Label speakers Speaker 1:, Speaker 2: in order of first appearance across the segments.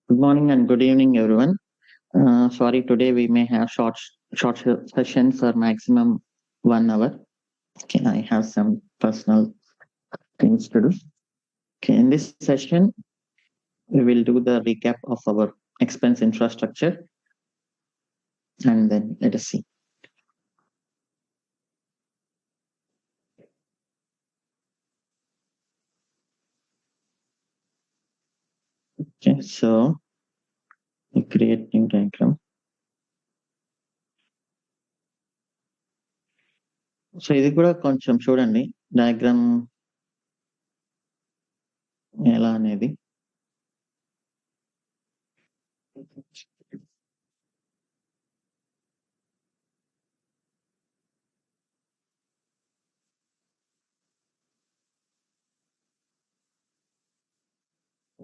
Speaker 1: Good morning and good evening, everyone. Sorry, today we may have short session for maximum 1 hour. Okay, I have some personal things to do. Okay, in this session, we will do the recap of our expense infrastructure, and then let us see. Okay, so we create new diagram. So ఇది కూడా కొంచెం చూడండి diagram ఎలా అనేది.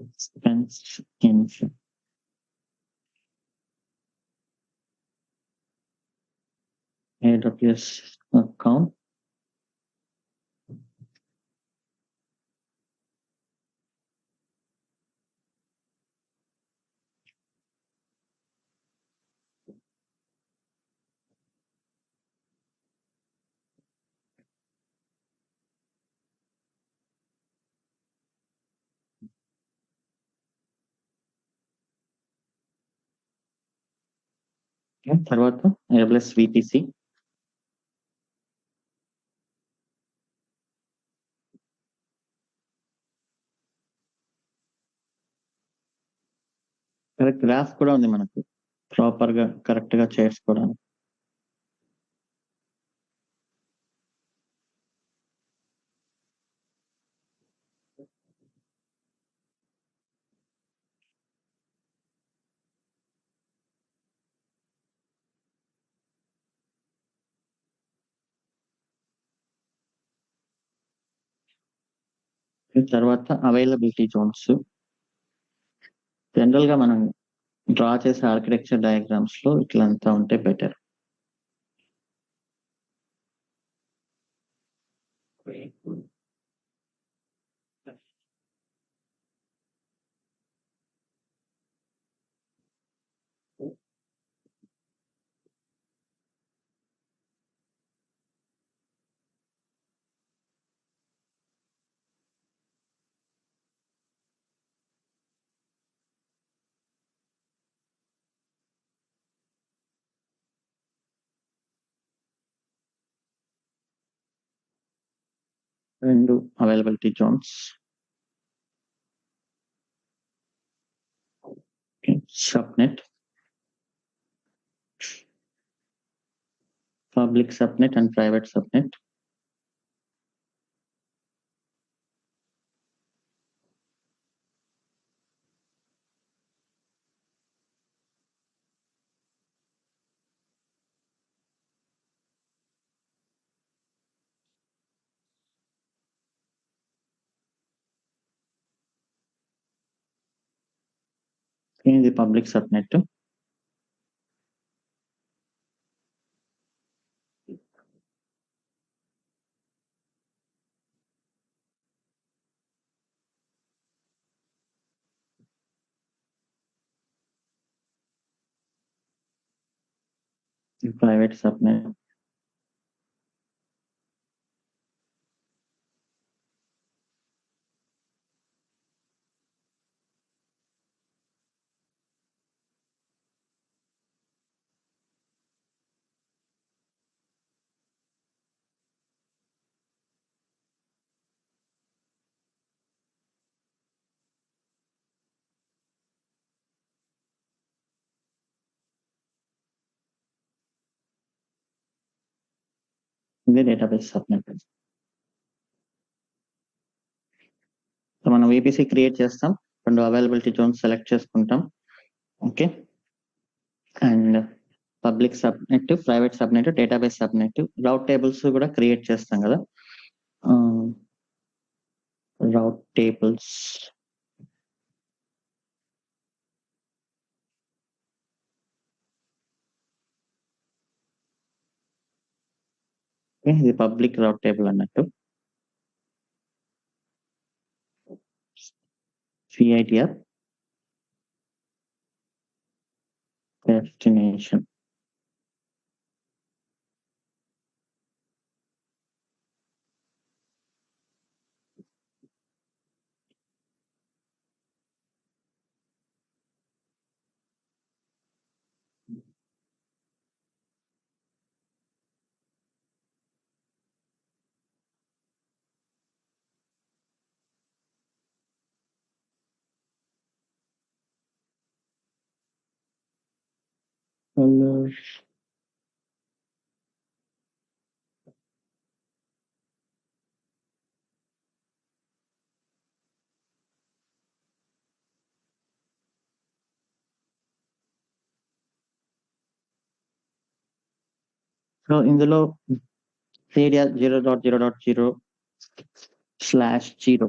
Speaker 1: Expense info. AWS account. తర్వాత AWS VPC. Graph కూడా ఉంది మనకు ప్రాపర్ గా కరెక్ట్ గా చేసుకోవడానికి. తర్వాత అవైలబిలిటీ జోన్స్. జనరల్ గా మనం డ్రా చేసే ఆర్కిటెక్చర్ డయాగ్రామ్స్ లో ఇట్లంతా ఉంటే బెటర్. రెండు availability zones. Subnet, public subnet and private subnet. ఇది పబ్లిక్ సబ్నెట్. Private subnet. ఇది డేటాబేస్ సబ్నెట్. మనం VPC క్రియేట్ చేస్తాం, రెండు అవైలబిలిటీ జోన్స్ సెలెక్ట్ చేసుకుంటాం. Okay, and public subnet, private subnet, database subnet, route tables కూడా క్రియేట్ చేస్తాం కదా. Route tables. ఇది పబ్లిక్ రౌట్ టేబుల్ అన్నట్టు. CITR destination. Colors. సో ఇందులో area 0.0.0/0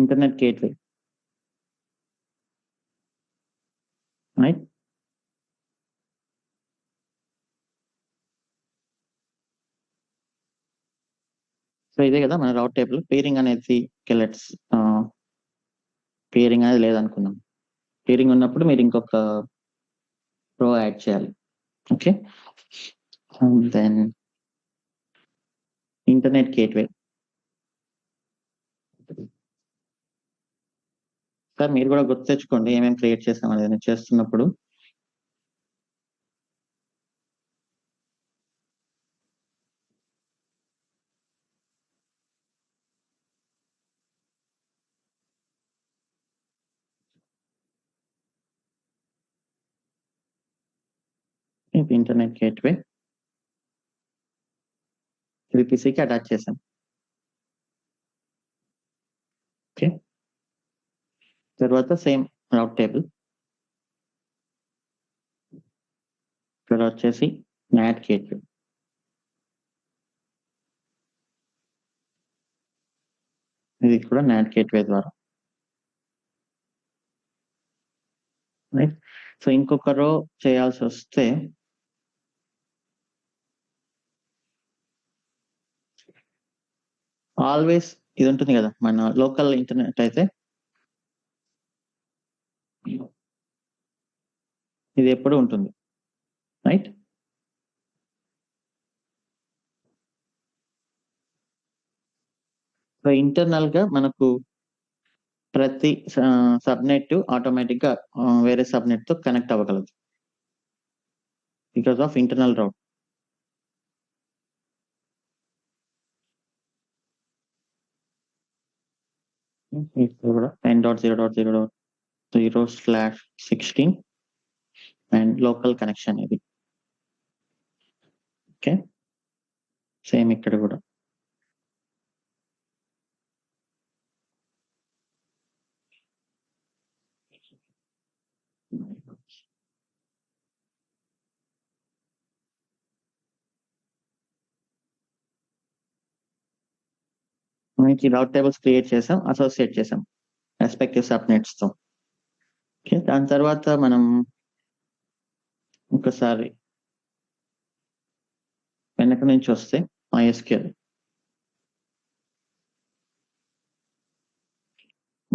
Speaker 1: internet gateway, right? So ఇదే కదా మన రౌట్ టేబుల్. పేరింగ్ అనేది లెట్స్ పేరింగ్ అనేది లేదనుకున్నాం. పేరింగ్ ఉన్నప్పుడు మీరు ఇంకొక రో యాడ్ చేయాలి. Okay, then internet gateway. Sir మీరు కూడా గుర్తు తెచ్చుకోండి ఏమేమి క్రియేట్ చేసాం అనేది చేస్తున్నప్పుడు. ఇంటర్నెట్ గేట్వే VPCకి అటాచ్ చేసాం. ఓకే, తర్వాత సేమ్ రౌట్ టేబుల్. ఇక్కడ వచ్చేసి NAT గేట్వే. ఇది కూడా NAT గేట్వే ద్వారా, రైట్? సో ఇంకొక రో చేయాల్సి వస్తే ఆల్వేస్ ఇది ఉంటుంది కదా మన లోకల్ ఇంటర్నెట్ అయితే ఇది ఎప్పుడు ఉంటుంది, రైట్? సో ఇంటర్నల్ గా మనకు ప్రతి సబ్నెట్ ఆటోమేటిక్ గా వేరే సబ్నెట్ తో కనెక్ట్ అవ్వగలదు బికాస్ ఆఫ్ ఇంటర్నల్ రౌట్. ఇప్పుడు కూడా 10.0.0.0/16 అండ్ లోకల్ కనెక్షన్ ఇది. ఓకే, సేమ్ ఇక్కడ కూడా మనకి రౌట్ టేబుల్స్ క్రియేట్ చేసాం, అసోసియేట్ చేసాం రెస్పెక్టివ్ సబ్నెట్స్ తో. ఓకే, దాని తర్వాత మనం ఒకసారి వెనక నుంచి వస్తే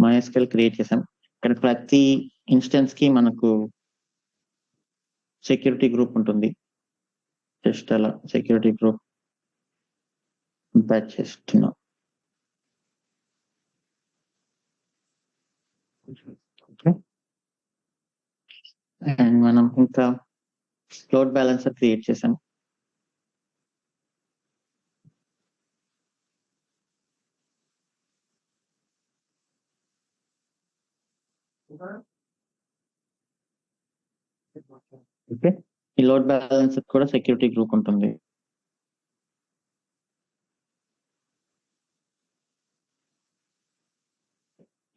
Speaker 1: MySQL క్రియేట్ చేసాం. ఇక్కడ ప్రతి ఇన్స్టెన్స్ కి మనకు సెక్యూరిటీ గ్రూప్ ఉంటుంది. జస్ట్ అలా సెక్యూరిటీ గ్రూప్ బ్యాచ్ చేస్తున్నాం. ఓకే, అండ్ మనం ఇంకా లోడ్ బ్యాలెన్సర్ క్రియేట్ చేసాం. ఓకే, ఈ లోడ్ బ్యాలెన్సర్ కూడా సెక్యూరిటీ గ్రూప్ ఉంటుంది.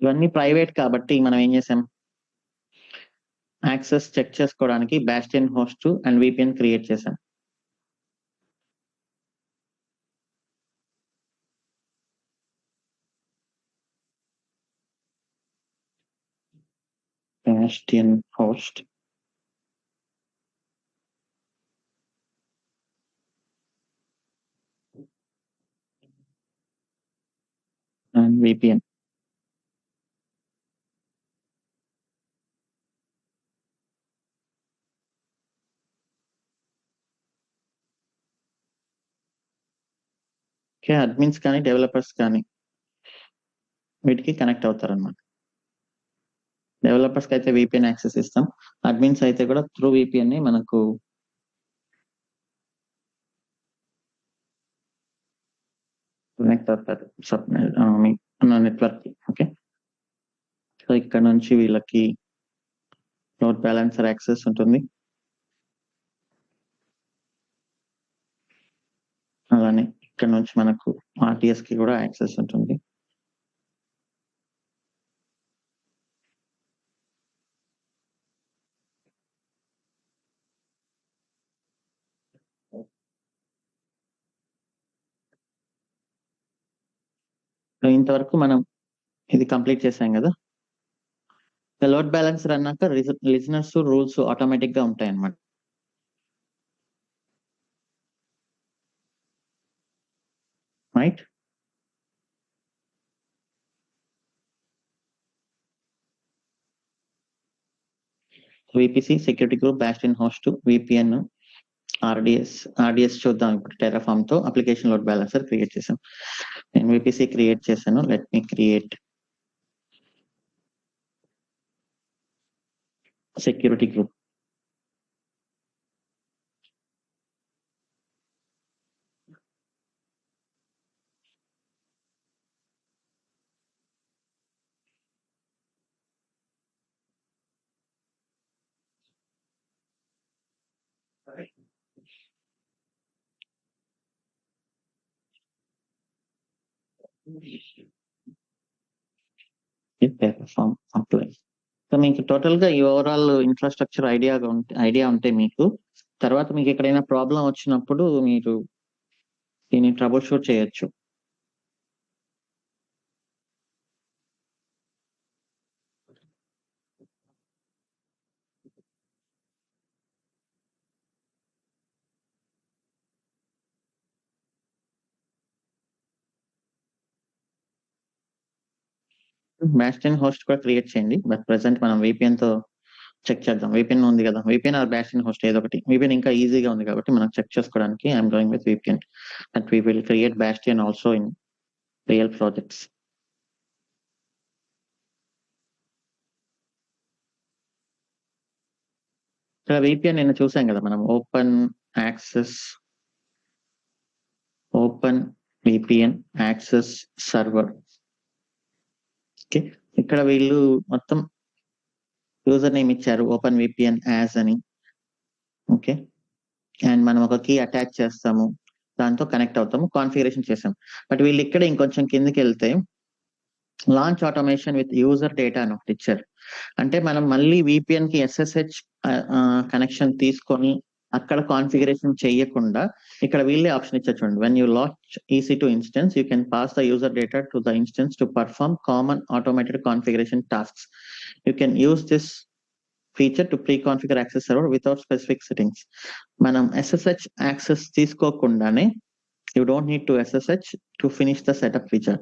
Speaker 1: ఇవన్నీ ప్రైవేట్ కాబట్టి మనం ఏం చేసాం, యాక్సెస్ చెక్ చేసుకోవడానికి bastion host and VPN create చేసాం. Bastion host and VPN. Okay, admins కానీ డెవలపర్స్ కానీ వీటికి కనెక్ట్ అవుతారు అనమాట. డెవలపర్స్కి అయితే VPN యాక్సెస్ ఇస్తాం, అడ్మిన్స్ అయితే కూడా త్రూ VPN ని మనకు కనెక్ట్ అవుతారు నెట్వర్క్. ఓకే, సో ఇక్కడ నుంచి వీళ్ళకి లోడ్ బ్యాలెన్సర్ యాక్సెస్ ఉంటుంది, అలానే ఇక్కడ నుంచి మనకు RTS కి కూడా యాక్సెస్ ఉంటుంది. ఇంతవరకు మనం ఇది కంప్లీట్ చేసాం కదా. లోడ్ బ్యాలెన్సర్ అన్నాక లిజనర్స్ రూల్స్ ఆటోమేటిక్ గా ఉంటాయి అన్నమాట. Right, VPC security group, Bastian host, VPN, RDS చూద్దాం ఇప్పుడు. టెరాఫామ్ తో అప్లికేషన్ లోడ్ బ్యాలెన్సర్ క్రియేట్ చేసాం. నేను VPC క్రియేట్ చేశాను. Let me create security group. Terraform apply. So మీకు టోటల్ గా ఈ ఓవరాల్ ఇన్ఫ్రాస్ట్రక్చర్ ఐడియా ఉంటే మీకు తర్వాత మీకు ఎక్కడైనా ప్రాబ్లం వచ్చినప్పుడు మీరు దీన్ని ట్రబుల్ షూట్ చేయొచ్చు. బాస్టియన్ హోస్ట్ కూడా క్రియేట్ చేయండి, బట్ ప్రెసెంట్ మనం VPN తో చెక్ చేద్దాం. VPN ఉంది కదా, VPN ఆర్ బాస్టియన్ హోస్ట్ ఏదో ఒకటి. VPN ఇంకా ఈజీగా ఉంది కాబట్టి మనం చెక్ చేసుకోవడానికి I'm going with VPN, but we will create Bastian also in real projects. ఇక్కడ VPN నిన్న చూసాం కదా మనం, open VPN access server. Okay, ఇక్కడ వీళ్ళు మొత్తం యూజర్ నేమ్ ఇచ్చారు ఓపెన్ VPN యాజ్ అని. ఓకే, అండ్ మనం ఒక కీ అటాచ్ చేస్తాము, దాంతో కనెక్ట్ అవుతాము, కాన్ఫిగరేషన్ చేసాం. బట్ వీళ్ళు ఇక్కడ ఇంకొంచెం కిందకి వెళ్తే launch automation with user data అని ఒకటి ఇచ్చారు. అంటే మనం మళ్ళీ VPN కి SSH కనెక్షన్ తీసుకొని అక్కడ కాన్ఫిగరేషన్ చేయకుండా ఇక్కడ వీళ్ళే ఆప్షన్ ఇచ్చారు చూడండి. When you launch EC2 instance you can pass the user data to the instance to perform common automated configuration tasks. You can use this feature to pre configure access server without specific settings. మనం SSH access తీసుకోకుండానే, you don't need to SSH to finish the setup feature.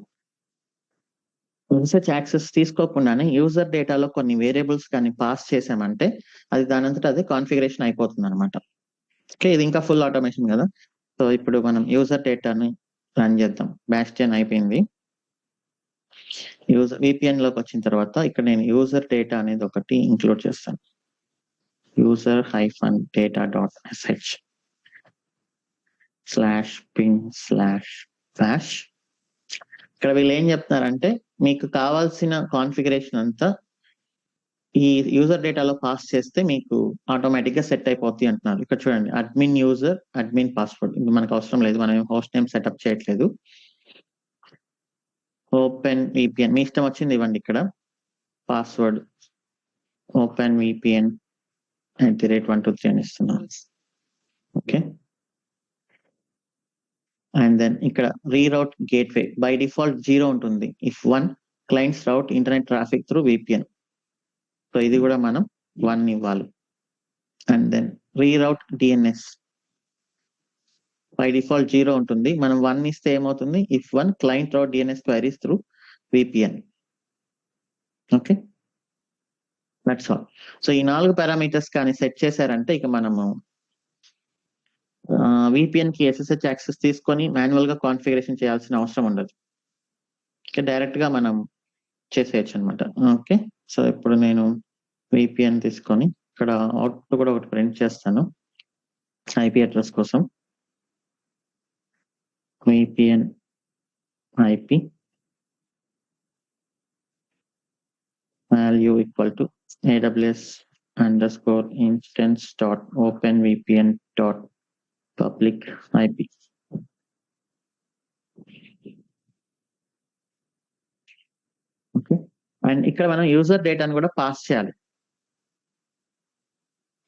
Speaker 1: SSH access తీసుకోకుండానే user డేటాలో కొన్ని variables కానీ pass చేసామంటే అది దానంతట అదే కాన్ఫిగరేషన్ అయిపోతుంది అనమాట. ఓకే, ఇది ఇంకా ఫుల్ ఆటోమేషన్ కదా. సో ఇప్పుడు మనం యూజర్ డేటాని రన్ చేద్దాం. బాస్టియన్ అయిపోయింది. VPN లోకి వచ్చిన తర్వాత ఇక్కడ నేను యూజర్ డేటా అనేది ఒకటి ఇంక్లూడ్ చేస్తాను. user-data.sh/ping/bash. ఇక్కడ వీళ్ళు ఏం చెప్తున్నారంటే మీకు కావాల్సిన కాన్ఫిగరేషన్ అంతా ఈ యూజర్ డేటాలో పాస్ చేస్తే మీకు ఆటోమేటిక్ గా సెట్ అయిపోతుంది అంటున్నారు. ఇక్కడ చూడండి, అడ్మిన్ యూజర్, అడ్మిన్ పాస్వర్డ్ ఇది మనకు అవసరం లేదు, మనం హోస్ట్ నేమ్ సెటప్ చేయట్లేదు. ఓపెన్ VPN మీ ఇష్టం వచ్చింది ఇవ్వండి. ఇక్కడ పాస్వర్డ్ ఓపెన్ VPN@123 అని ఇస్తున్నాను. ఓకే, అండ్ దెన్ ఇక్కడ రీరౌట్ గేట్వే బై డిఫాల్ట్ 0 ఉంటుంది. If 1 clients route internet traffic through VPN. So ఇది కూడా మనం 1 ఇవ్వాలి. And then reroute DNS by default 0 ఉంటుంది. మనం 1 ఇస్తే ఏమవుతుంది, if 1 client route DNS queries through VPN. Okay, that's all. So ఈ 4 పారామీటర్స్ కానీ సెట్ చేశారంటే ఇక మనము విపిఎన్ కి SSH యాక్సెస్ తీసుకొని మాన్యువల్ గా కాన్ఫిగరేషన్ చేయాల్సిన అవసరం ఉండదు. డైరెక్ట్ గా మనం చేసేయచ్చు అనమాట. ఓకే, సో ఇప్పుడు నేను విపిఎన్ తీసుకొని ఇక్కడ అవుట్పుట్ కూడా ఒకటి ప్రింట్ చేస్తాను ఐపీ అడ్రస్ కోసం. VPN IP value equal to aws_instance.openvpn.public IP. Okay, and ఇక్కడ మనం యూజర్ డేటాను కూడా పాస్ చేయాలి.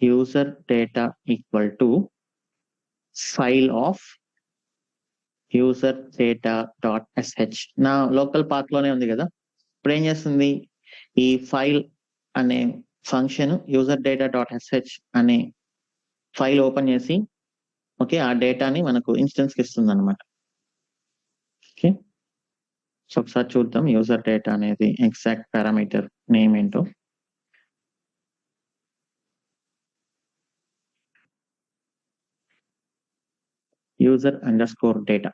Speaker 1: User data equal to file of user data dot SH. నా లోకల్ పాత్ లోనే ఉంది కదా. ఇప్పుడు ఏం చేస్తుంది, ఈ ఫైల్ అనే function user data dot SH అనే ఫైల్ ఓపెన్ చేసి ఓకే ఆ డేటాని మనకు ఇన్స్టెన్స్ కి ఇస్తుంది అనమాట. ఓకే, సో ఒకసారి చూద్దాం యూజర్ డేటా అనేది ఎగ్జాక్ట్ పారామీటర్ నేమ్ ఏంటో. User underscore data.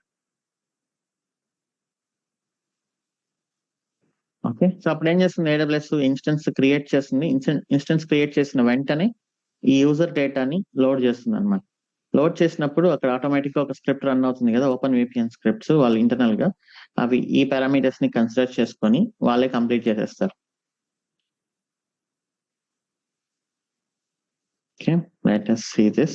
Speaker 1: Okay, so అప్పుడు ఏం చేస్తుంది, AWS ఇన్స్టెన్స్ క్రియేట్ చేస్తుంది. ఇన్స్టెన్స్ క్రియేట్ చేసిన వెంటనే ఈ యూజర్ డేటాని లోడ్ చేస్తుంది అనమాట. లోడ్ చేసినప్పుడు అక్కడ ఆటోమేటిక్ గా ఒక స్క్రిప్ట్ రన్ అవుతుంది కదా, ఓపెన్ విపిఎన్ స్క్రిప్ట్స్ వాళ్ళు ఇంటర్నల్ గా అవి ఈ పారామీటర్స్ ని కన్సిడర్ చేసుకొని వాళ్ళే కంప్లీట్ చేసేస్తారు. Okay, let us see this.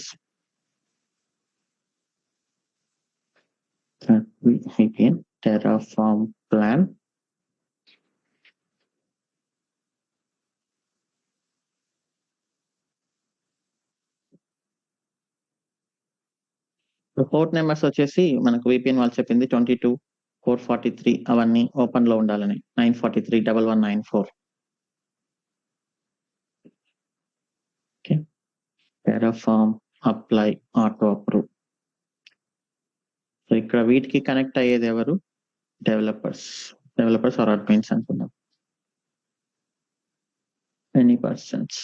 Speaker 1: VPN Terraform plan. Port numbers వచ్చేసి మనకు విపిఎన్ వాళ్ళు చెప్పింది 22, 443 అవన్నీ ఓపెన్ లో ఉండాలని. 943, 1194. Okay, Terraform apply auto approve. So ఇక్కడ వీటికి కనెక్ట్ అయ్యేది ఎవరు, డెవలపర్స్ ఆర్ అడ్మిన్స్ అనుకున్నాం. Any persons.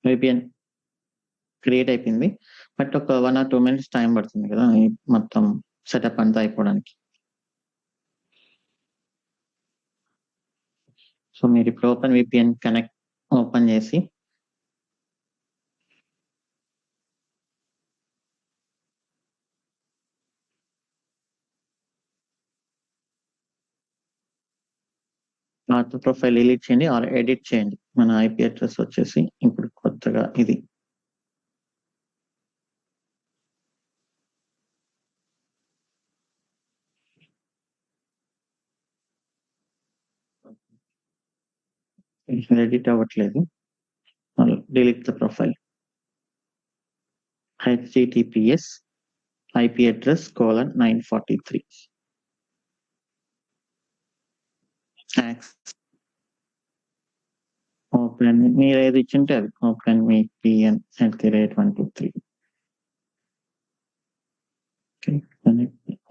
Speaker 1: విపిఎన్ క్రియేట్ అయిపోయింది, బట్ ఒక 1 or 2 minutes టైం పడుతుంది కదా ఈ మొత్తం సెటప్ అంతా అయిపోవడానికి. సో మీరు ఇప్పుడు ఓపెన్ విపిఎన్ కనెక్ట్ ఓపెన్ చేసి పాత ప్రొఫైల్ డిలీట్ చేయండి ఆర్ ఎడిట్ చేయండి. మన ఐపీ అడ్రస్ వచ్చేసి ఇప్పుడు కొత్తగా ఇది. ఎడిట్ అవ్వట్లేదు, delete the profile. https IP address :943. Open మీరు ఏది ఇచ్చింటే అది open VPN@123.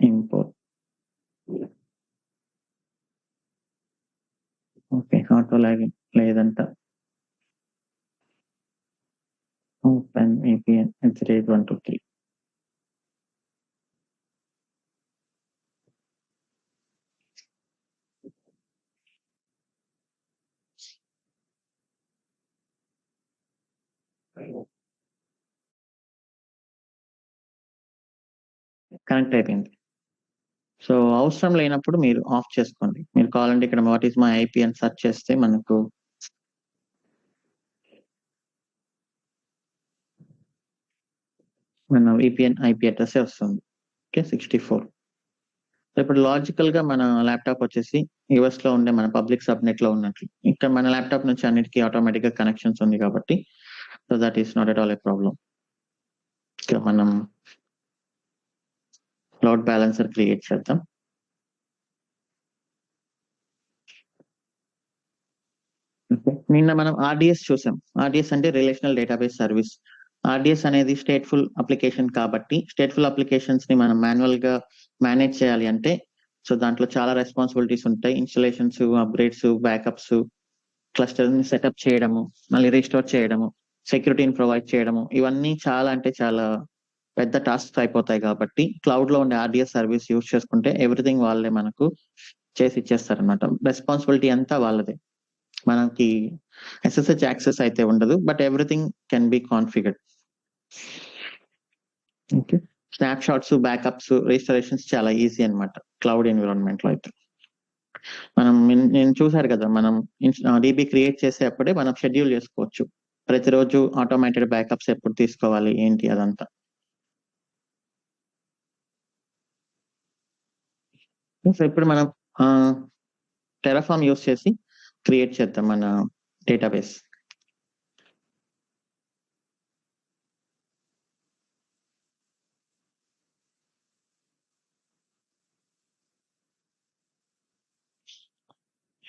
Speaker 1: Import. Okay, auto login లేదంట. Open VPN@123. కనెక్ట్ అయిపోయింది. సో అవసరం లేనప్పుడు మీరు ఆఫ్ చేసుకోండి. మీరు కావాలంటే ఇక్కడ వాట్ ఈస్ మై ఐపీ అని సెర్చ్ చేస్తే మనకు మన విపిఎన్ ఐపీ అడ్రస్ వస్తుంది. ఓకే, 64. సో ఇప్పుడు లాజికల్ గా మన ల్యాప్టాప్ వచ్చేసి యుఎస్ లో ఉండే మన పబ్లిక్ సబ్నెట్ లో ఉన్నట్లు ఇక్కడ మన ల్యాప్టాప్ నుంచి అన్నిటికీ ఆటోమేటిక్ గా కనెక్షన్స్ ఉంది కాబట్టి so that is not at all A problem. ఇక మనం లోడ్ బ్యాలెన్సర్ క్రియేట్ చేద్దాం. నిన్న మనం ఆర్డిఎస్ చూసాం. ఆర్డిఎస్ అంటే రిలేషనల్ డేటాబేస్ సర్వీస్. ఆర్డిఎస్ అనేది స్టేట్ఫుల్ అప్లికేషన్ కాబట్టి స్టేట్ఫుల్ అప్లికేషన్స్ ని మనం మాన్యువల్ గా మేనేజ్ చేయాలి అంటే సో దాంట్లో చాలా రెస్పాన్సిబిలిటీస్ ఉంటాయి. ఇన్స్టలేషన్స్, అప్గ్రేడ్స్, బ్యాకప్స్, క్లస్టర్ ని సెటప్ చేయడము, మళ్ళీ రీస్టోర్ చేయడము, సెక్యూరిటీని ప్రొవైడ్ చేయడము, ఇవన్నీ చాలా అంటే చాలా పెద్ద టాస్క్ అయిపోతాయి. కాబట్టి క్లౌడ్ లో ఉండే ఆర్డిఎస్ సర్వీస్ యూజ్ చేసుకుంటే ఎవ్రీథింగ్ వాళ్ళే మనకు చేసి ఇచ్చేస్తారు అనమాట. రెస్పాన్సిబిలిటీ అంతా వాళ్ళదే. మనకి SSH యాక్సెస్ అయితే ఉండదు, but everything can be configured. Okay, snapshots, backups, registrations చాలా ఈజీ అనమాట క్లౌడ్ ఎన్విరాన్మెంట్ లో అయితే. మనం నేను చూసారు కదా, మనం DB క్రియేట్ చేసేటప్పుడే మనం షెడ్యూల్ చేసుకోవచ్చు. ప్రతిరోజు ఆటోమేటెడ్ బ్యాకప్స్ ఎప్పుడు తీసుకోవాలి ఏంటి అదంతా. సో ఇప్పుడు మనం టెరాఫామ్ యూస్ చేసి క్రియేట్ చేద్దాం మన database.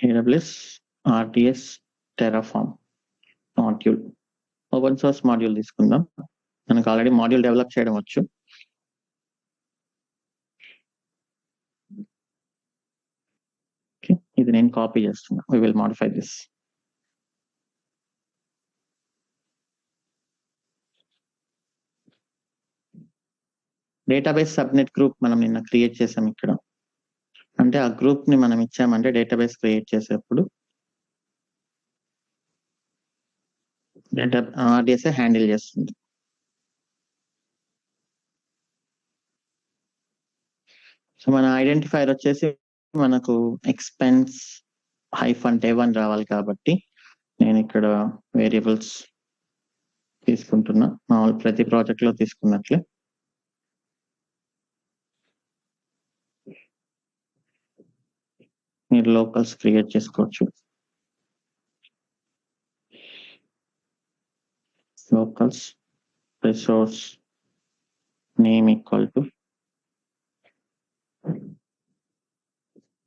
Speaker 1: AWS RDS Terraform module, open source module తీసుకుందాం. మనకు ఆల్రెడీ మాడ్యూల్ డెవలప్ చేయడం వచ్చు. ఇది నేను కాపీ చేస్తున్నా. we will modify this. Database subnet group మనం నిన్న క్రియేట్ చేసాం ఇక్కడ. అంటే ఆ గ్రూప్ ని మనం ఇచ్చామంటే డేటాబేస్ క్రియేట్ చేసేప్పుడు RDS హ్యాండిల్ చేస్తుంది. సో మన ఐడెంటిఫైర్ వచ్చేసి మనకు ఎక్స్పెన్స్ -1 రావాలి కాబట్టి నేను ఇక్కడ వేరియబుల్స్ తీసుకుంటున్నా, మామూలు ప్రతి ప్రాజెక్ట్ లో తీసుకున్నట్లే. మీరు లోకల్స్ క్రియేట్ చేసుకోవచ్చు. locals resource name equal to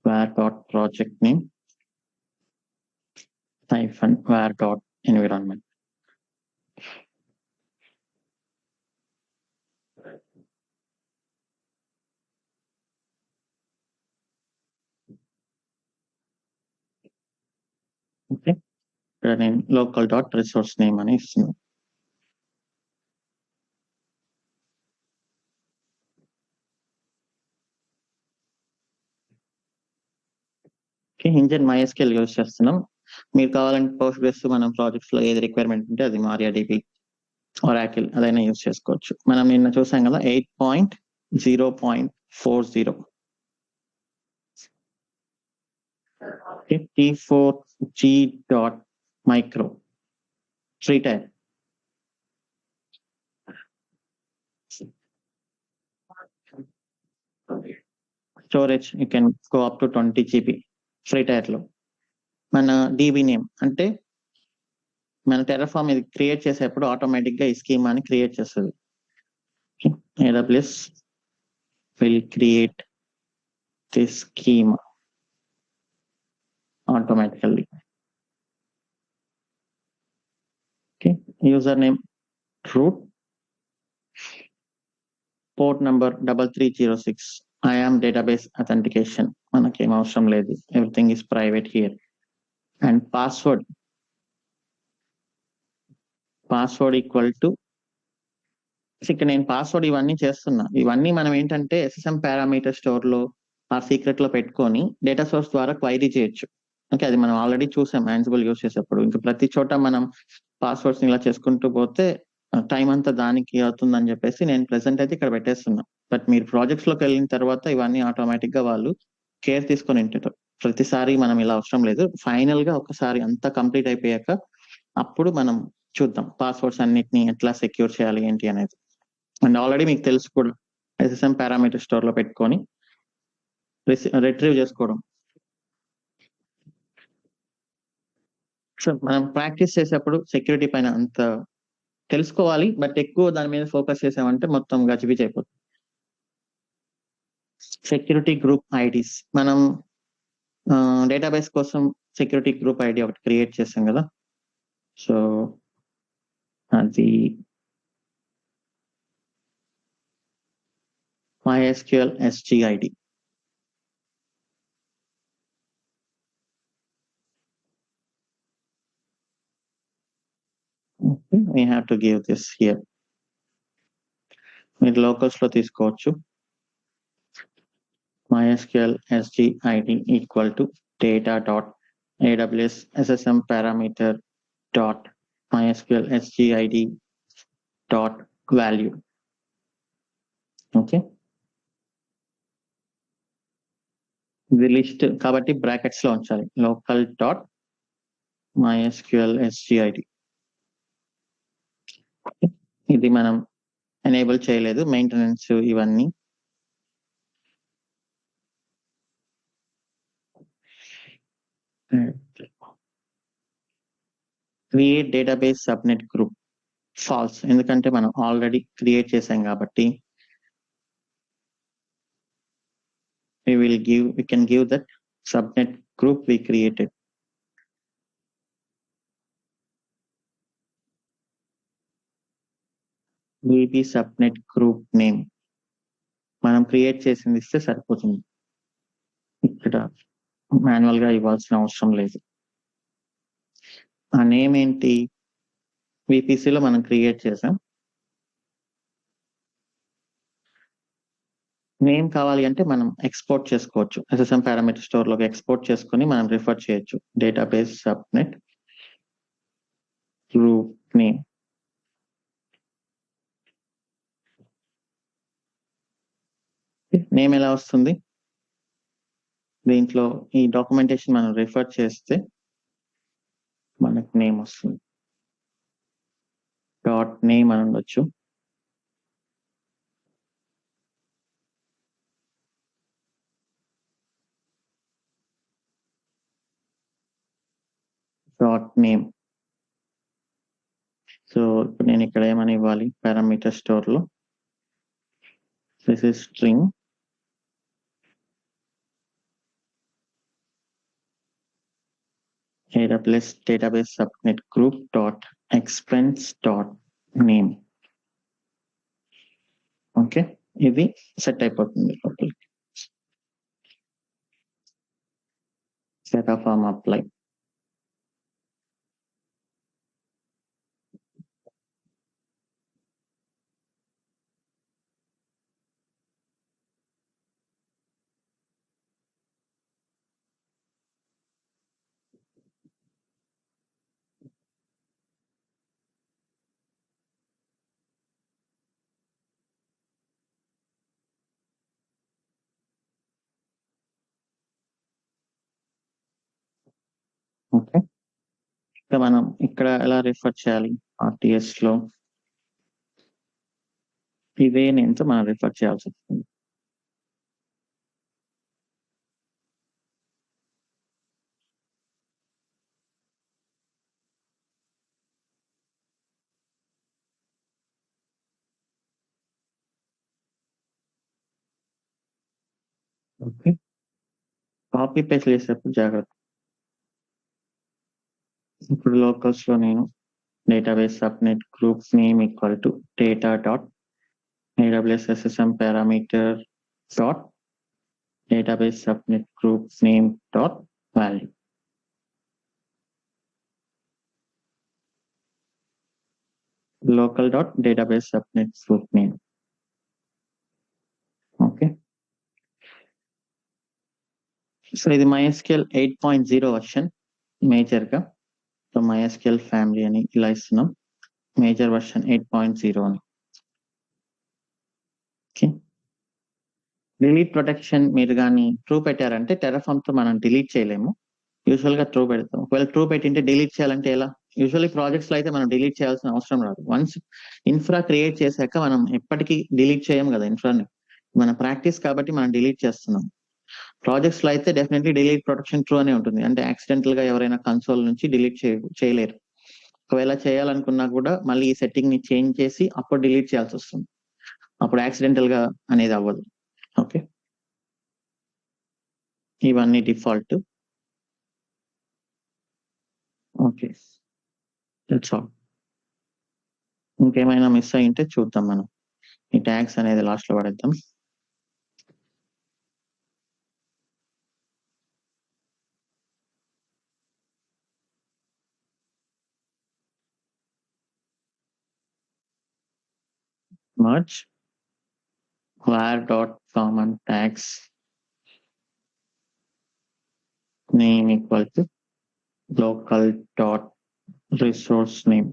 Speaker 1: var.project name -var.environment. Okay, ఇక్కడ నేను local.resource name అని ఇస్తున్నాను. ఇంజన్ MySQL యూజ్ చేస్తున్నాం. మీరు కావాలంటే పోస్ట్గ్రెస్ మనం ప్రాజెక్ట్స్ లో ఏది రిక్వైర్మెంట్ ఉంటే అది MariaDB, Oracle అదైనా యూజ్ చేసుకోవచ్చు. మనం నిన్న చూసాం కదా 8.0.40 T4G.micro free tier. Storage you can go up to 20 GB free tyre లో. మన DB నేమ్ అంటే మన టెరాఫామ్ ఇది క్రియేట్ చేసేప్పుడు ఆటోమేటిక్ గా ఈ స్కీమాని క్రియేట్ చేస్తుంది. AWS will create this schema automatically. Okay, username root, port number 3306. I am database authentication. మనకేం అవసరం లేదు, everything is private here. And password equal to, ఇక్కడ నేను పాస్వర్డ్ ఇవన్నీ చేస్తున్నా. ఇవన్నీ మనం ఏంటంటే SSM పారామీటర్ స్టోర్ లో ఆ సీక్రెట్ లో పెట్టుకొని డేటా సోర్స్ ద్వారా క్వైరీ చేయొచ్చు. ఓకే, అది మనం ఆల్రెడీ చూసాం Ansible యూస్ చేసేప్పుడు. ఇంకా ప్రతి చోట మనం పాస్వర్డ్స్ ఇలా చేసుకుంటూ పోతే టైం అంతా దానికి అవుతుందని చెప్పేసి నేను ప్రెసెంట్ అయితే ఇక్కడ పెట్టేస్తున్నా. బట్ మీరు ప్రాజెక్ట్స్ లోకి వెళ్ళిన తర్వాత ఇవన్నీ ఆటోమేటిక్ గా వాళ్ళు కేర్ తీసుకొని ఉంటారు. ప్రతిసారి మనం ఇలా అవసరం లేదు. ఫైనల్ గా ఒకసారి అంతా కంప్లీట్ అయిపోయాక అప్పుడు మనం చూద్దాం పాస్వర్డ్స్ అన్నిటిని ఎట్లా సెక్యూర్ చేయాలి ఏంటి అనేది. అండ్ ఆల్రెడీ మీకు తెలుసు కూడా SSM పారామీటర్ స్టోర్ లో పెట్టుకొని రిట్రీవ్ చేసుకోవడం. సో మనం ప్రాక్టీస్ చేసేప్పుడు సెక్యూరిటీ పైన అంత తెలుసుకోవాలి, బట్ ఎక్కువ దాని మీద ఫోకస్ చేసామంటే మొత్తం గజిబిజి అయిపోతుంది. సెక్యూరిటీ గ్రూప్ ఐడీస్, మనం డేటాబేస్ కోసం సెక్యూరిటీ గ్రూప్ ఐడి ఒకటి క్రియేట్ చేసాం కదా, సో అది MySQL SGID. Okay, we have to give this here. మీరు locals లో తీసుకోవచ్చు. MySQL SGID equal to data.aws ssm parameter dot MySQL SGID dot value. Okay, ఇది లిస్ట్ కాబట్టి బ్రాకెట్స్ లో ఉంచాలి. Local dot MySQL SGID. ఇది మనం ఎనేబుల్ చేయలేదు, మెయింటెనెన్స్ ఇవన్నీ. Create database subnet group false, ఎందుకంటే మనం ఆల్రెడీ క్రియేట్ చేసాం కాబట్టి we can give that subnet group we created. VB subnet group name మనం క్రియేట్ చేసింది ఇస్తే సరిపోతుంది, ఇక్కడ మాన్యువల్ గా ఇవ్వాల్సిన అవసరం లేదు. ఆ నేమ్ ఏంటి, విపిసిలో మనం క్రియేట్ చేసాం. నేమ్ కావాలి అంటే మనం ఎక్స్పోర్ట్ చేసుకోవచ్చు, SSM పారామీటర్ స్టోర్ లోకి ఎక్స్పోర్ట్ చేసుకొని మనం రిఫర్ చేయొచ్చు. Database subnet group name. Name ఎలా వస్తుంది, దీంట్లో ఈ డాక్యుమెంటేషన్ మనం రిఫర్ చేస్తే మనకు నేమ్ వస్తుంది. డాట్ నేమ్ అని ఉండొచ్చు. Dot name. సో ఇప్పుడు నేను ఇక్కడ ఏమని ఇవ్వాలి, పారామీటర్ స్టోర్ లో this is string AWS database subnet group dot expense dot name. Okay, ఇది సెట్ అయిపోతుంది లోపలికి. Set of form apply. Okay, ఇంకా మనం ఇక్కడ ఎలా రిఫర్ చేయాలి, RTS లో ఇదే నేమ్తో మనం రిఫర్ చేయాల్సి వస్తుంది. ఓకే, కాపీ పేస్ట్ చేసేటప్పుడు జాగ్రత్త. ఇప్పుడు లోకల్స్ లో నేను database subnet group name equal to data dot AWS SSM parameter dot database subnet group name dot value. Local dot database subnet group name. Okay, so ఇది MySQL 8.0 version major గా. So MySQL family అని ఇలా ఇస్తున్నాం, major version 8.0 అని. Okay, delete protection మీరు కానీ true పెట్టారంటే Terraform తో మనం డిలీట్ చేయలేము, యూజువల్ గా ట్రూ పెడతాం. ఒకవేళ ట్రూ పెట్టింటే డిలీట్ చేయాలంటే ఎలా, యూజువల్లీ ప్రాజెక్ట్స్ లో అయితే మనం డిలీట్ చేయాల్సిన అవసరం రాదు. వన్స్ ఇన్ఫ్రా క్రియేట్ చేశాక మనం ఎప్పటికీ డిలీట్ చేయం కదా ఇన్ఫ్రాని, మన ప్రాక్టీస్ కాబట్టి మనం డిలీట్ చేస్తున్నాం. ప్రాజెక్ట్స్ లో అయితే డెఫినెట్లీ డిలీట్ ప్రొటెక్షన్ ట్రూ అనే ఉంటుంది, అంటే యాక్సిడెంటల్ గా ఎవరైనా కన్సోల్ నుంచి డిలీట్ చేయలేరు. ఒకవేళ చేయాలనుకున్నా కూడా మళ్ళీ ఈ సెట్టింగ్ ని చేంజ్ చేసి అప్పుడు డిలీట్ చేయాల్సి వస్తుంది. అప్పుడు యాక్సిడెంటల్ గా అనేది అవ్వదు. ఓకే, ఇవన్నీ డిఫాల్ట్. Okay, that's all. ఇంకేమైనా మిస్ అయ్యింటే చూద్దాం మనం. ఈ ట్యాగ్స్ అనేది లాస్ట్ లో పడేద్దాం. merge var dot common tags name equal to local dot resource name.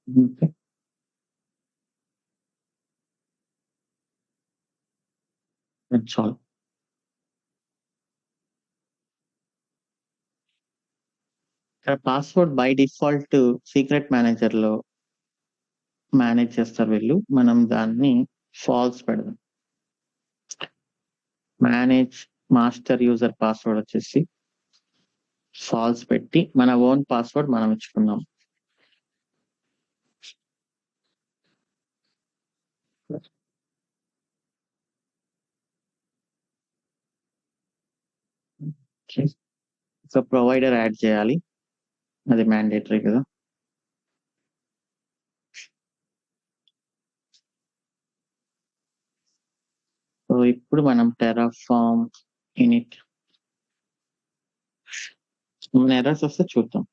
Speaker 1: Okay, that's all. Password by default secret manager లో మేనేజ్ చేస్తారు వీళ్ళు. మనం దాన్ని ఫాల్స్ పెడదాం. మేనేజ్ మాస్టర్ యూజర్ పాస్వర్డ్ వచ్చేసి ఫాల్స్ పెట్టి మన ఓన్ పాస్వర్డ్ మనం ఇచ్చుకుందాం. సో ప్రొవైడర్ యాడ్ చేయాలి, అది మ్యాండేటరీ కదా. సో ఇప్పుడు మనం టెరాఫార్మ్ ఇనిట్ ఎర్రర్స్ వస్తే చూద్దాం.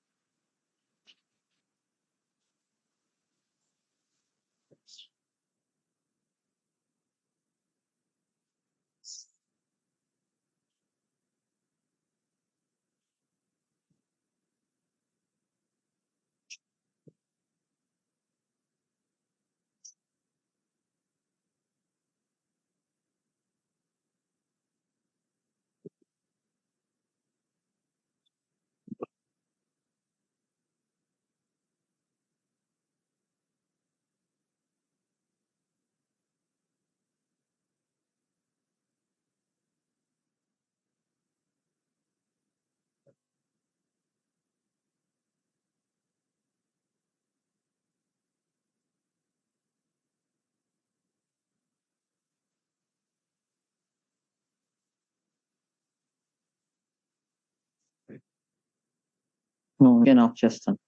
Speaker 1: నేను ఆఫ్ చేస్తాను.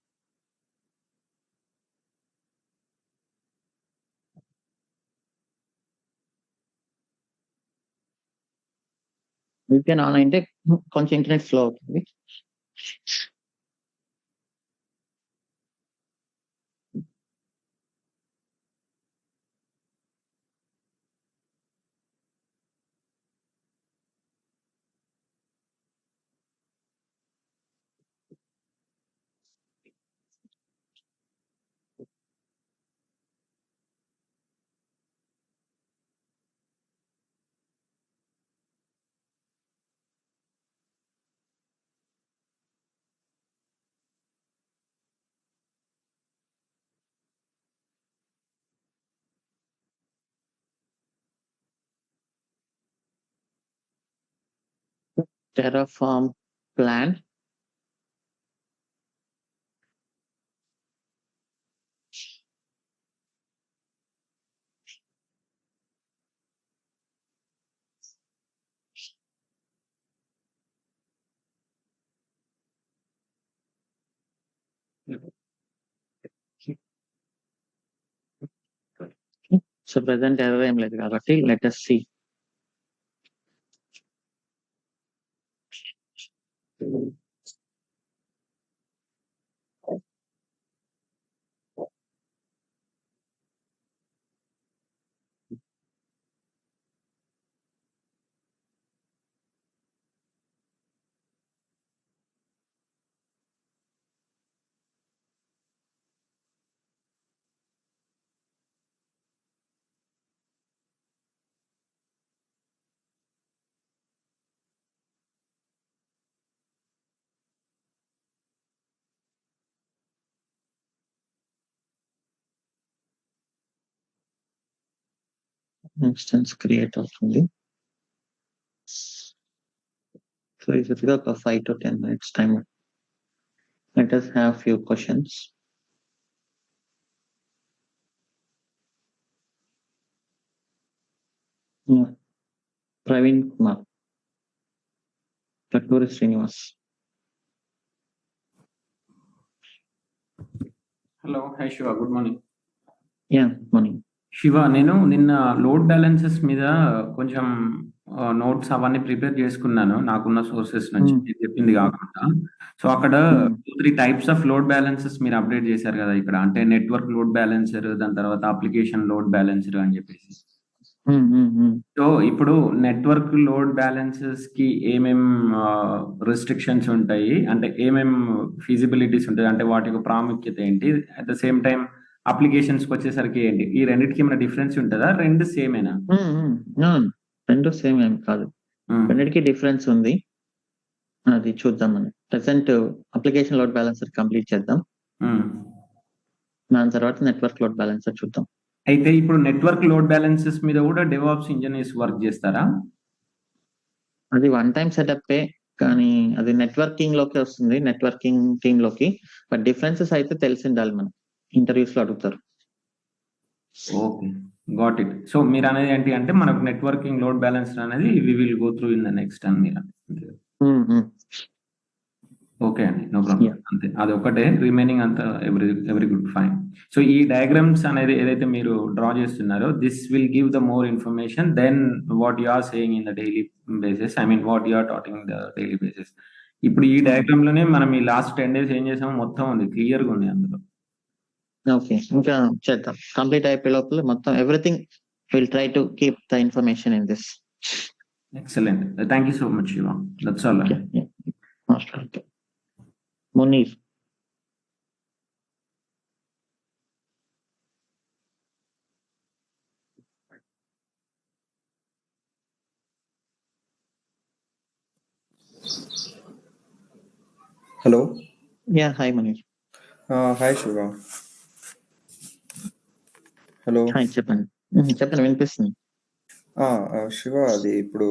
Speaker 1: VPN ఆన్ అయితే కొంచెం ఇంటర్నెట్ స్లో అవుతుంది. Terraform plan so present error ఏం లేదు కాబట్టి let us see. Instance create అవుతుంది. సో ఇది ఒక 5 to 10 minutes time. Let us have few questions. Praveen Kumar, Taturi Srinivas.
Speaker 2: Hello, high Shiva, good morning.
Speaker 1: Yeah, morning.
Speaker 2: Shiva, నేను నిన్న load balances మీద కొంచెం నోట్స్ అవన్నీ ప్రిపేర్ చేసుకున్నాను నాకున్న సోర్సెస్ నుంచి, మీరు చెప్పింది కాకుండా. సో అక్కడ 2-3 టైప్స్ ఆఫ్ లోడ్ బ్యాలెన్సెస్ మీరు అప్డేట్ చేశారు కదా ఇక్కడ, అంటే నెట్వర్క్ లోడ్ బ్యాలెన్సర్, దాని తర్వాత అప్లికేషన్ లోడ్ బ్యాలెన్సర్ అని చెప్పేసి. సో ఇప్పుడు నెట్వర్క్ లోడ్ బ్యాలెన్సెస్ కి ఏమేం రెస్ట్రిక్షన్స్ ఉంటాయి, అంటే ఏమేం ఫీజిబిలిటీస్ ఉంటాయి, అంటే వాటి యొక్క ప్రాముఖ్యత ఏంటి, at the same time applications కి వచ్చేసరికి ఏంటి, ఈ రెండింటికి ఏమైనా డిఫరెన్స్ ఉంటుందా, రెండు సేమేనా?
Speaker 1: రెండు సేమ్ ఏం కాదు, రెండింటికి డిఫరెన్స్ ఉంది. అది చూద్దాం. మనం present application load balancer complete చేద్దాం, దాని తర్వాత నెట్వర్క్ లోడ్ బ్యాలెన్సర్ చూద్దాం.
Speaker 2: అయితే ఇప్పుడు నెట్వర్క్ లోడ్ బ్యాలెన్సెస్ మీద కూడా డెవాప్స్ ఇంజనీర్స్ వర్క్ చేస్తారా?
Speaker 1: అది వన్ టైం సెటప్, కానీ అది నెట్వర్కింగ్ లోకి వస్తుంది, నెట్వర్కింగ్ టీమ్ లోకి. బట్ డిఫరెన్సెస్ అయితే తెలిసి ఉండాలి, మనం ఇంటర్వ్యూస్ లో అడుగుతారు.
Speaker 2: Okay, got it. సో మీరు అనేది ఏంటి అంటే మనకు నెట్వర్కింగ్ లోడ్ బ్యాలెన్సర్ అనేది we will go through in the next అని మీరు. ఓకే అండి, నో ప్రాబ్లం. అంతే, అది ఒకటే, రిమైనింగ్ అంతా ఎవ్రీ గుడ్, ఫైన్. సో ఈ డయాగ్రామ్స్ అనేది ఏదైతే మీరు డ్రా చేస్తున్నారో, this will give the more information then what you are saying in the daily basis, I mean what you are talking the daily basis. ఇప్పుడు ఈ diagram లోనే మనం ఈ లాస్ట్ 10 days ఏం చేసామో మొత్తం ఉంది, క్లియర్ గా ఉంది అందులో.
Speaker 1: ఓకే, ఇంకా చేద్దాం. కంప్లీట్ అయిపోయే లోపల మొత్తం everything will try to keep the information in this.
Speaker 2: Excellent, thank you so much Shiva, that's all.
Speaker 1: Munir.
Speaker 3: Hello.
Speaker 1: Yeah, hi Munir.
Speaker 3: Hi Shiva. Hello.
Speaker 1: Hi, చెప్పండి వినిపిస్తుంది.
Speaker 3: శివ, అది ఇప్పుడు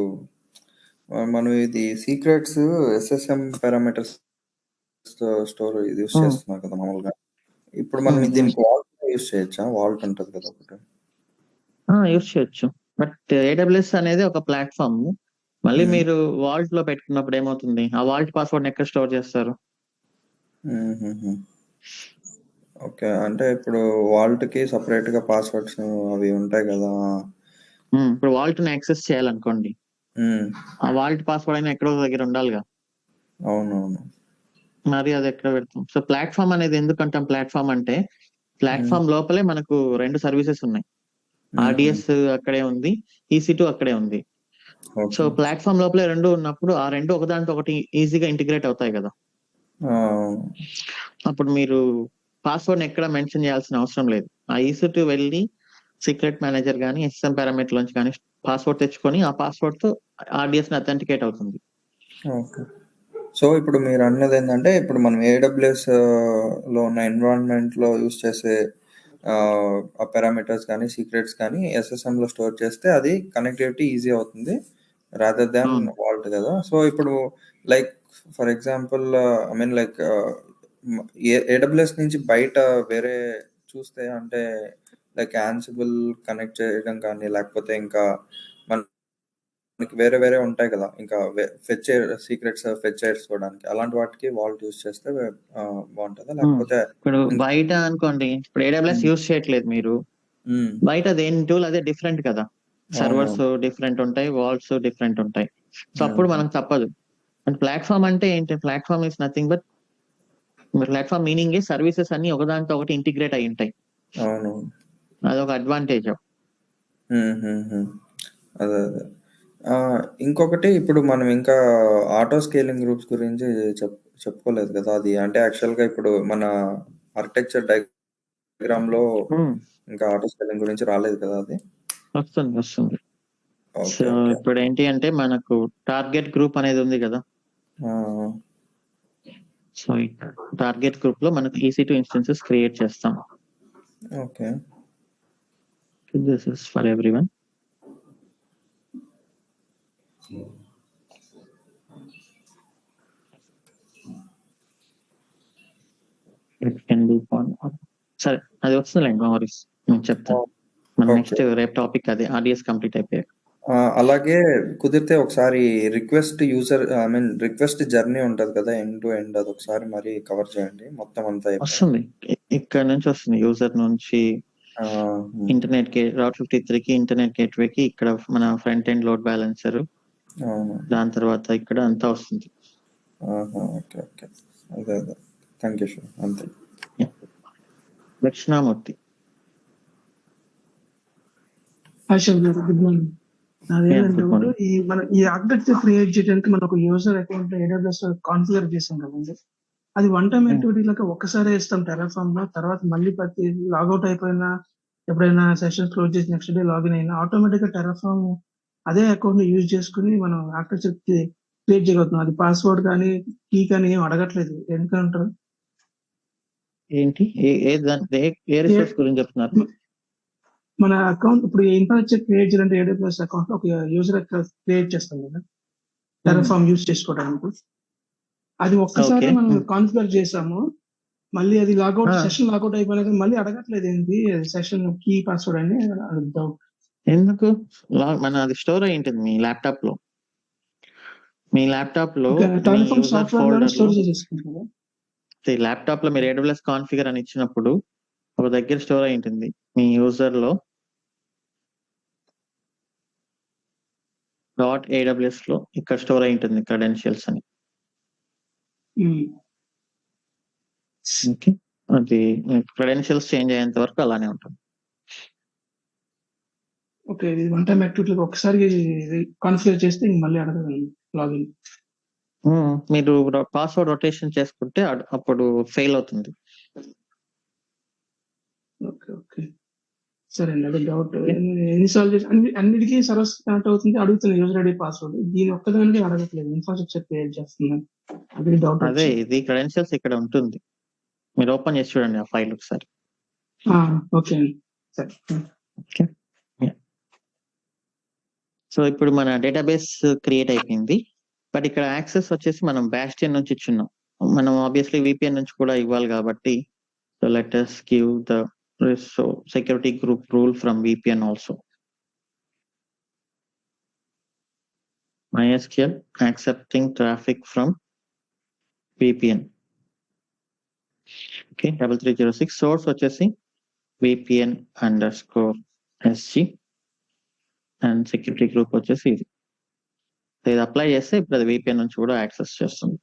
Speaker 3: మనం ఇది సీక్రెట్స్ SSM పారామీటర్స్ స్టోర్ ఇది యూస్ చేస్తున్నాం కదా మామూలుగా. ఇప్పుడు మనం దీనికి వాల్ట్ యూస్ చేయొచ్చా? వాల్ట్ ఉంటుంది కదా ఒకటి.
Speaker 1: యూస్ చేయొచ్చు, బట్ AWS అనేది ఒక ప్లాట్ఫామ్. మళ్ళీ మీరు వాల్ట్ లో పెట్టుకున్నప్పుడు ఏమవుతుంది, ఆ వాల్ట్ పాస్వర్డ్ ఎక్కడ స్టోర్ చేస్తారు?
Speaker 3: ఓకే, అంటే ఇప్పుడు వాల్ట్ కి సపరేట్ గా పాస్వర్డ్స్ అవి ఉంటాయి కదా.
Speaker 1: ఇప్పుడు వాల్ట్ ని యాక్సెస్ చేయాలనుకోండి, ఆ వాల్ట్ పాస్వర్డ్ అయినా ఎక్కడో దగ్గర ఉండాలిగా.
Speaker 3: అవునవును,
Speaker 1: మరి అది ఎక్కడ పెడతాం? సో ప్లాట్ఫామ్ అనేది ఎందుకంటాం ప్లాట్ఫామ్ అంటే, ప్లాట్ఫామ్ లోపలే మనకు 2 సర్వీసెస్ ఉన్నాయి. RDS అక్కడే ఉంది, EC2 అక్కడే ఉంది. సో ప్లాట్ఫామ్ లోపలే 2 ఉన్నప్పుడు ఆ 2 ఒకదాంతో ఒకటి ఈజీగా ఇంటిగ్రేట్ అవుతాయి కదా. అప్పుడు మీరు పాస్వర్డ్ ఎక్కడ మెన్షన్ చేయాల్సిన అవసరం లేదు. ఆ EC2 వెళ్ళి సీక్రెట్ మేనేజర్ కానీ SSM పారామీటర్ నుంచి కానీ పాస్వర్డ్ తెచ్చుకొని ఆ పాస్వర్డ్ తో RDS ని అథెంటికేట్ అవుతుంది.
Speaker 3: ఓకే, సో ఇప్పుడు మీరు అన్నది ఏంటంటే, ఇప్పుడు మనం AWS లో ఉన్న ఎన్విరాన్మెంట్ లో యూస్ చేసే ఆ పారామీటర్స్ కానీ సీక్రెట్స్ కానీ SSM లో స్టోర్ చేస్తే అది కనెక్టివిటీ ఈజీ అవుతుంది రాదర్ దాన్ వాల్ట్ కదా. సో ఇప్పుడు like for example I mean like AWS నుంచి బయట వేరే చూస్తే, అంటే లైక్ యాన్సిబుల్ కనెక్ట్ చేయడం కానీ, లేకపోతే ఇంకా మనకి వేరే వేరే ఉంటాయి కదా, ఇంకా ఫెచ్ సీక్రెట్స్ ఫెచ్ చేసుకోవడానికి, అలాంటి వాటికి వాల్ట్ యూస్ చేస్తే బాగుంటుందా? లేకపోతే
Speaker 1: ఇప్పుడు బయట అనుకోండి, ఇప్పుడు AWS యూస్ చేయట్లేదు మీరు, బయట దేని టూల్ అదే డిఫరెంట్ కదా. సర్వర్స్ డిఫరెంట్ ఉంటాయి, వాల్ట్స్ డిఫరెంట్ ఉంటాయి. సో అప్పుడు మనకు తప్పదు. అండ్ ప్లాట్ఫామ్ అంటే ఏంటి? Platform is nothing but, platform meaning services అన్ని ఒకదాంతో ఒకటి ఇంటిగ్రేట్ అయి ఉంటాయి. అదొక అడ్వాంటేజ్.
Speaker 3: అదే అదే. ఇంకొకటి, ఇప్పుడు మనం ఇంకా ఆటో స్కేలింగ్ గ్రూప్స్ గురించి చెప్పుకోలేదు కదా. అది అంటే యాక్చువల్గా ఇప్పుడు మన ఆర్కిటెక్చర్ డయాగ్రామ్ లో ఇంకా ఆటో స్కేలింగ్ గురించి రాలేదు కదా. అది
Speaker 1: వస్తుంది. సో ఇప్పుడు ఏంటి అంటే, మనకు టార్గెట్ గ్రూప్ అనేది ఉంది కదా. సో టార్గెట్ గ్రూప్ లో మనకు EC2 ఇన్స్టెన్సెస్ క్రియేట్ చేస్తాం.
Speaker 3: Okay,
Speaker 1: this is for everyone. It can be సరే, అది వస్తుందిలేండి, మెమరీస్ నేను చెప్తాను. మన
Speaker 3: ఓకే.
Speaker 1: నెక్స్ట్ రేపు టాపిక్ అదే, ఆర్డిఎస్ కంప్లీట్ అయిపోయాక.
Speaker 3: అలాగే కుదిరితే ఒకసారి రిక్వెస్ట్ జర్నీ ఉంటది కదా, ఎండ్ టు ఎండ్, అది ఒకసారి మరి కవర్ చేయండి మొత్తం అంతా అయిపోయాక.
Speaker 1: వస్తుంది, ఇక్కడ నుంచి వస్తుంది, యూజర్ నుంచి ఇంటర్నెట్ కి రౌట్ 53కి ఇంటర్నెట్ గేట్వేకి, ఇక్కడ మన ఫ్రంట్ ఎండ్ లోడ్ బ్యాలెన్సర్, దాని తర్వాత ఇక్కడ అంతా వస్తుంది.
Speaker 3: ఓకే ఓకే, అదే అదే, థ్యాంక్ యూ సార్, అంతే.
Speaker 1: దక్షిణామూర్తి.
Speaker 4: Ashok garu, good morning. అదేంటంటే
Speaker 1: good morning.
Speaker 4: మనం ఈ ఆర్కిటెక్చర్ క్రియేట్ చేయడానికి మనం ఒక యూజర్ అకౌంట్ AWS కాన్ఫిగర్ చేసాం కదండి. అది వన్ టైం యాక్టివిటీ లాగా ఒక్కసారి ఇస్తాం టెరాఫామ్ లో, తర్వాత మళ్ళీ ప్రతి లాగౌట్ అయిపోయినా, ఎప్పుడైనా సెషన్ క్లోజ్ చేసి నెక్స్ట్ డే లాగిన్ అయినా ఆటోమేటిక్ గా టెరాఫామ్ అదే అకౌంట్ ని యూజ్ చేసుకుని మనం ఆర్కిటెక్చర్ క్రియేట్ చేయగలుగుతున్నాం. అది పాస్వర్డ్ కానీ కీ కానీ ఏం అడగట్లేదు. ఎందుకంటారు?
Speaker 1: ఏంటి ఏ రిసోర్స్ గురించి చెప్తున్నారు?
Speaker 4: మన అకౌంట్ ఇప్పుడు ఇన్ఫ్రాస్ట్రక్చర్ క్రియేట్ చేయాలంటే AWS అకౌంట్ ఒక యూజర్ క్రియేట్ చేస్తాం కదా టెరాఫామ్ యూజ్ చేసుకోవడానికి. అది ఒక్కసారి మనం కాన్ఫిగర్ చేసాము, మళ్ళీ అది లాగౌట్ సెషన్ లాగౌట్ అయిపోయినాక మళ్ళీ అడగట్లేదు ఏంటి సెషన్ కీ పాస్వర్డ్ అని డౌట్.
Speaker 1: ఎందుకు? మన అది స్టోర్ అయి ఉంటుంది మీ ల్యాప్టాప్ లో. మీ ల్యాప్టాప్ లో
Speaker 4: టెరాఫామ్ సాఫ్ట్వేర్ లో స్టోర్ చేసేసుకుంటారు.
Speaker 1: ల్యాప్టాప్ లో మీరు AWS కాన్ఫిగర్ అని ఇచ్చినప్పుడు ఒక దగ్గర స్టోర్ అయి ఉంటుంది మీ యూజర్ లో .aws లో, ఇక్కడ స్టోర్ అయి ఉంటుంది క్రెడెన్షియల్స్ అని. ఓకే, అది క్రెడెన్షియల్స్ చేంజ్ అయ్యేంత వరకు అలానే ఉంటుంది.
Speaker 4: ఓకే, ఇది వన్ టైం యాక్టివిటీ ఒకసారి కాన్ఫిగర్ చేస్తే ఇంక మళ్ళీ అడగదు లాగిన్.
Speaker 1: మీరు పాస్వర్డ్ రొటేషన్ చేసుకుంటే అప్పుడు ఫెయిల్ అవుతుంది.
Speaker 4: ఓకే ఓకే, సరే అండి, అదే డౌట్. ఎన్నిసార్లు చేసి అన్నిటికీ సర్వస్ కనెక్ట్ అవుతుంది, అడుగుతుంది యూజర్ ఐడి పాస్వర్డ్, దీని ఒక్కదానికి అడగట్లేదు, ఇన్ఫ్రాస్ట్రక్చర్ క్రియేట్ చేస్తున్నాను, అది డౌట్.
Speaker 1: అదే ఇది క్రెడెన్షియల్స్ ఇక్కడ ఉంటుంది, మీరు ఓపెన్ చేసి చూడండి ఆ ఫైల్ ఒకసారి.
Speaker 4: ఓకే అండి, సరే.
Speaker 1: ఓకే, సో ఇప్పుడు మన డేటాబేస్ క్రియేట్ అయిపోయింది, బట్ ఇక్కడ యాక్సెస్ వచ్చేసి మనం బాస్టియన్ నుంచి ఇచ్చున్నాం. మనం ఆబ్వియస్లీ VPN నుంచి కూడా ఇవ్వాలి కాబట్టి, so let us give the security group rule from VPN also. MySQL accepting traffic from VPN. Okay, 3306 source వచ్చేసి VPN_SG అండ్ సెక్యూరిటీ గ్రూప్ వచ్చేసి ఇది. ఇది అప్లై చేస్తే ఇప్పుడు అది VPN నుంచి కూడా యాక్సెస్ చేస్తుంది.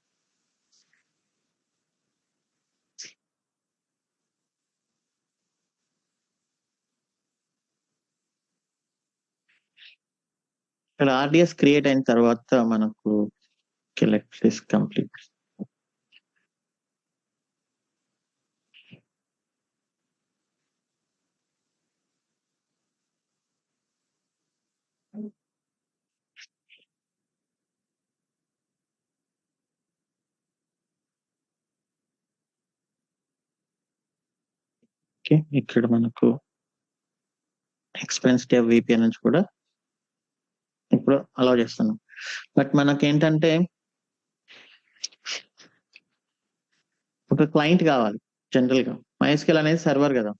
Speaker 1: ఇక్కడ RDS క్రియేట్ అయిన తర్వాత మనకు లెట్ దిస్ కంప్లీట్. ఓకే, ఇక్కడ మనకు ఎక్స్పెన్స్ టాబ్ VPN నుంచి కూడా ఇప్పుడు అలౌ చేస్తున్నాం. బట్ మనకేంటంటే ఒక క్లయింట్ కావాలి జనరల్ గా. MySQL అనేది సర్వర్ కదా,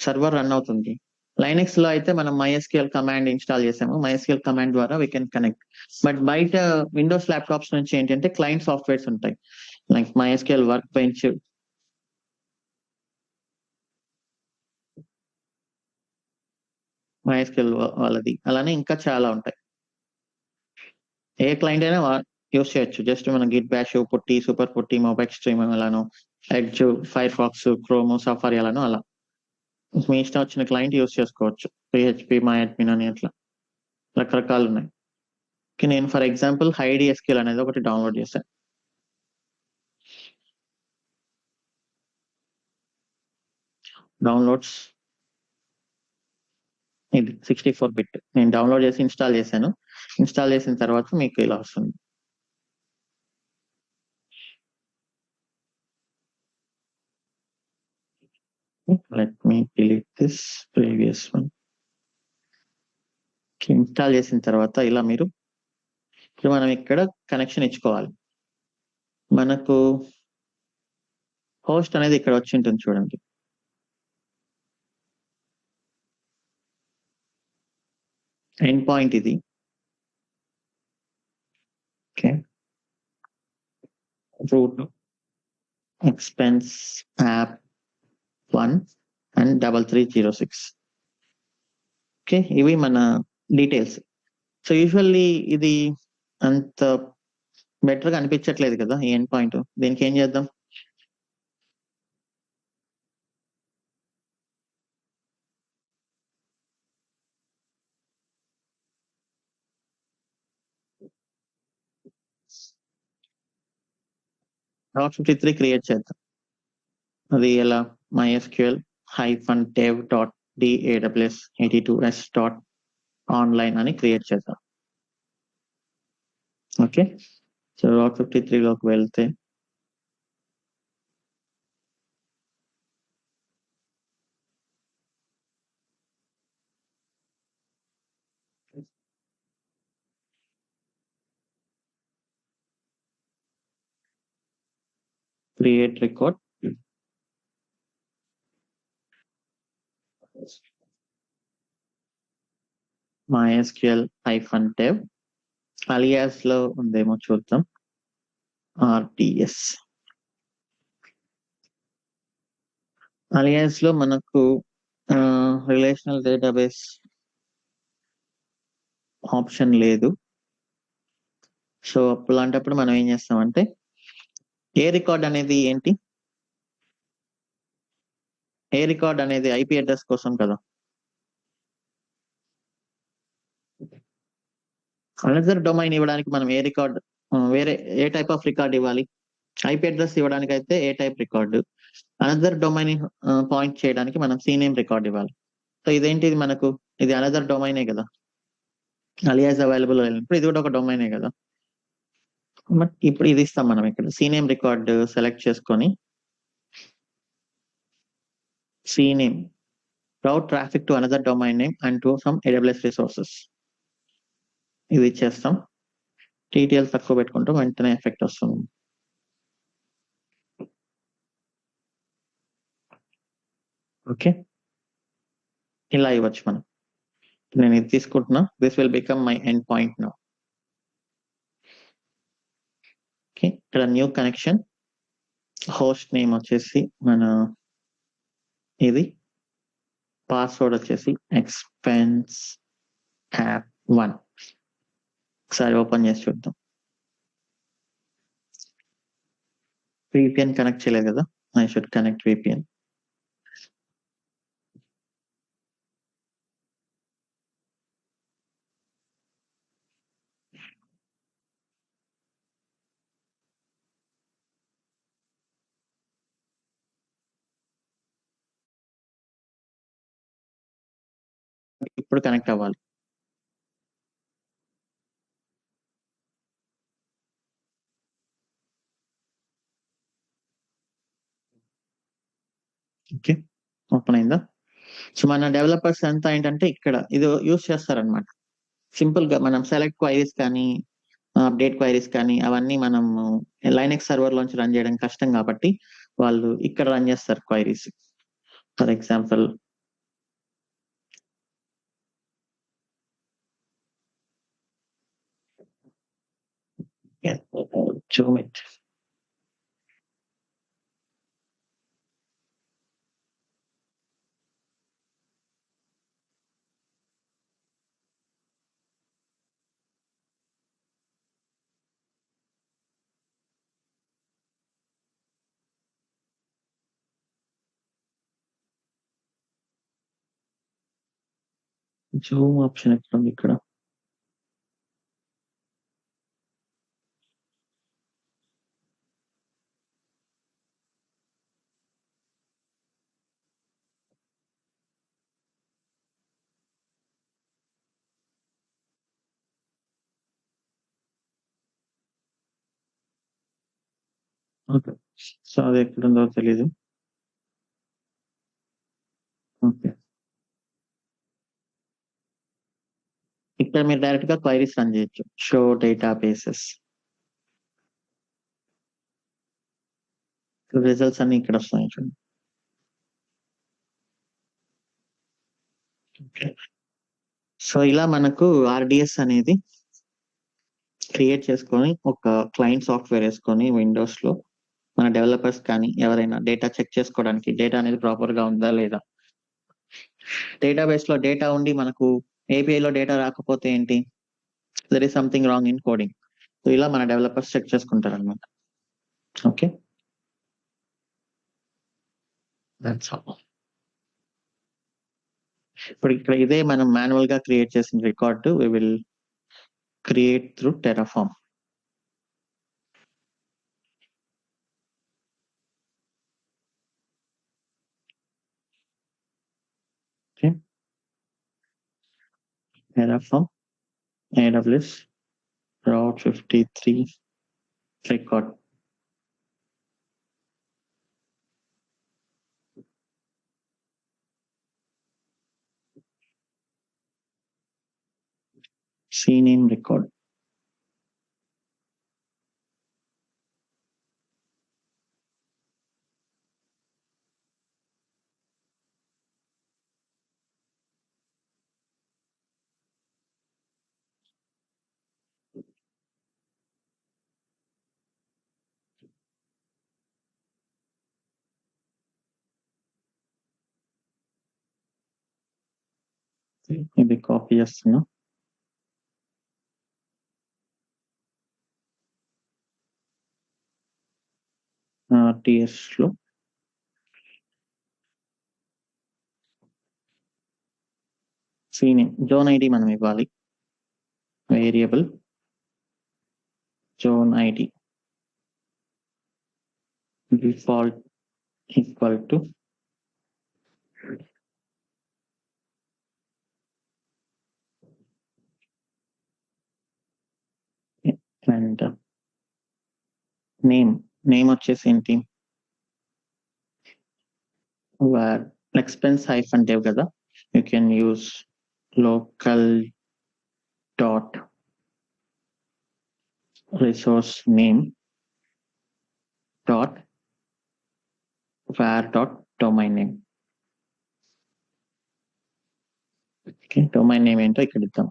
Speaker 1: సర్వర్ రన్ అవుతుంది. లైనక్స్ లో అయితే మనం MySQL కమాండ్ ఇన్స్టాల్ చేసాము, MySQL కమాండ్ ద్వారా వీ కెన్ కనెక్ట్. బట్ బయట విండోస్ ల్యాప్టాప్స్ నుంచి ఏంటంటే క్లయింట్ సాఫ్ట్వేర్స్ ఉంటాయి, like MySQL workbench, MySQL వాళ్ళది, అలానే ఇంకా చాలా ఉంటాయి. ఏ క్లయింట్ అయినా యూస్ చేయొచ్చు. జస్ట్ మనం git bash, putty, super putty, mobile stream అలానో, Edge, Firefox, Chrome, Safari అలానో, అలా మీ ఇష్టం వచ్చిన క్లయింట్ యూస్ చేసుకోవచ్చు. PHP, MyAdmin అని అట్లా రకరకాలు ఉన్నాయి. నేను ఫర్ ఎగ్జాంపుల్ HideSQL అనేది ఒకటి డౌన్లోడ్ చేశాను. డౌన్లోడ్స్ ఇది 64 బిట్ నేను డౌన్లోడ్ చేసి ఇన్స్టాల్ చేశాను. ఇన్స్టాల్ చేసిన తర్వాత మీకు ఇలా వస్తుంది. Let me delete this previous one. Install చేసిన తర్వాత ఇలా మీరు ఇప్పుడు మనం ఇక్కడ కనెక్షన్ ఇచ్చుకోవాలి. మనకు హోస్ట్ అనేది ఇక్కడ వచ్చి ఉంటుంది చూడండి. ఎండ్ పాయింట్ ఇది. Okay, route expense app 1 and 3306. Okay, ఇవి మన డీటెయిల్స్. సో యూజువల్లీ ఇది అంత బెటర్గా అనిపించట్లేదు కదా ఈ ఎండ్ పాయింట్. దీనికి ఏం చేద్దాం? .53 క్రియేట్ చేద్దాం. అది ఎలా? MySQL -dev.daws82s.online అని క్రియేట్ చేద్దాం. ఓకే, సో Route 53 లోకి వెళ్తే క్రియేట్ రికార్డ్, MySQL-dev alias లో ఉందేమో చూద్దాం. RDS alias లో మనకు రిలేషనల్ డేటాబేస్ ఆప్షన్ లేదు. సో అలాంటప్పుడు మనం ఏం చేస్తామంటే, ఏ రికార్డ్ అనేది ఏంటి? ఏ రికార్డ్ అనేది ఐపీ అడ్రస్ కోసం కదా. అనదర్ డొమైన్ ఇవ్వడానికి మనం ఏ రికార్డ్, వేరే ఏ టైప్ ఆఫ్ రికార్డ్ ఇవ్వాలి? ఐపీ అడ్రస్ ఇవ్వడానికి అయితే A type record, another domain point చేయడానికి మనం CNAME రికార్డ్ ఇవ్వాలి. సో ఇదేంటిది మనకు? ఇది అనదర్ డొమైనే కదా. అలియాస్ అవైలబుల్ ఇప్పుడు ఇది కూడా ఒక డొమైనే కదా. బట్ ఇప్పుడు ఇది ఇస్తాం మనం ఇక్కడ CNAME రికార్డ్ సెలెక్ట్ చేసుకొని CNAME route traffic to another domain name and to some AWS resources. ఇది ఇచ్చేస్తాం. డీటెయిల్స్ తక్కువ పెట్టుకుంటాం, వెంటనే ఎఫెక్ట్ వస్తుంది. ఓకే, ఇలా ఇవ్వచ్చు మనం. నేను ఇది తీసుకుంటున్నా. This will become my end point now. Okay, ఇక్కడ న్యూ కనెక్షన్, హోస్ట్ నేమ్ వచ్చేసి మన ఇది, పాస్వర్డ్ వచ్చేసి ఎక్స్పెన్స్ యాప్ 1. ఒకసారి ఓపెన్ చేసి చూద్దాం. VPN కనెక్ట్ చేయలేదు కదా. I should connect VPN. ఇప్పుడు కనెక్ట్ అవ్వాలి. ఓకే, ఓపెన్ అయిందా? సో మన డెవలపర్స్ అంతా ఏంటంటే ఇక్కడ ఇది యూస్ చేస్తారనమాట. సింపుల్ గా మనం సెలెక్ట్ క్వైరీస్ కానీ, అప్డేట్ క్వైరీస్ కానీ అవన్నీ మనం లైనెక్స్ సర్వర్ లోంచి రన్ చేయడం కష్టం కాబట్టి వాళ్ళు ఇక్కడ రన్ చేస్తారు queries. For example zoom it. Zoom option ఎక్కడ ఉంది? ఇక్కడ ఓకే, సో అది ఎక్కడ ఉందో తెలీదు. ఓకే, ఇక్కడ మీరు డైరెక్ట్ గా క్వైరీస్ రన్ చేయొచ్చు. షో డేటాబేసెస్ రిజల్ట్స్ అన్ని ఇక్కడ వస్తాయి చూడండి. సో ఇలా మనకు ఆర్డిఎస్ అనేది క్రియేట్ చేసుకొని ఒక క్లయింట్ సాఫ్ట్వేర్ వేసుకొని విండోస్ లో మన డెవలపర్స్ కానీ ఎవరైనా డేటా చెక్ చేసుకోవడానికి డేటా అనేది ప్రాపర్ గా ఉందా లేదా, డేటాబేస్ లో డేటా ఉండి మనకు ఏపీఐ లో డేటా రాకపోతే ఏంటి, there is something wrong in coding. So ఇలా మన డెవలపర్స్ చెక్ చేసుకుంటారు అనమాట. Okay, that's all. ఇప్పుడు ఇక్కడ ఇదే మనం మాన్యువల్ గా క్రియేట్ చేసిన record we will create through Terraform. Okay. Terraform, AWS, Route 53 record. CNAME record. ఇది కాపీ చేస్తున్నా. టిఎస్ లో CNAME జోన్ ఐడి మనం ఇవ్వాలి. Variable zone ID default equal to and name వచ్చేసి ఏంటి, where expense hyphen dev కదా, you can use local dot resource name dot where dot domain name. Okay, domain name ఏంటో ఇక్కడ ఇద్దాం.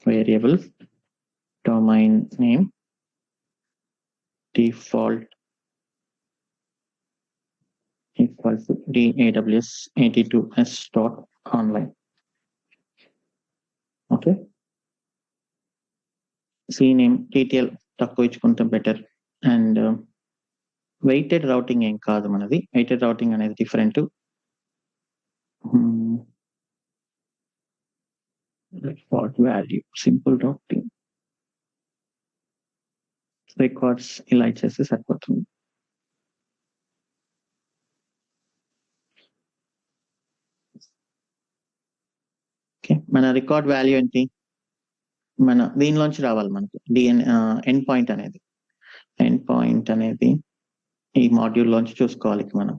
Speaker 1: Variable domain name default equal to daws82s dot online. Okay, CNAME detail తక్కువ ఇచ్చుకుంటే better. And waited routing ఏం కాదు మనది, weighted routing అనేది different. Record value, simple routing, records ఇలా ఇచ్చేస్తే సరిపోతుంది. ఓకే, మన రికార్డ్ వాల్యూ ఏంటి, మన దీనిలోంచి రావాలి మనకు ఎండ్ పాయింట్ అనేది ఈ మాడ్యూల్ లోంచి చూసుకోవాలి మనం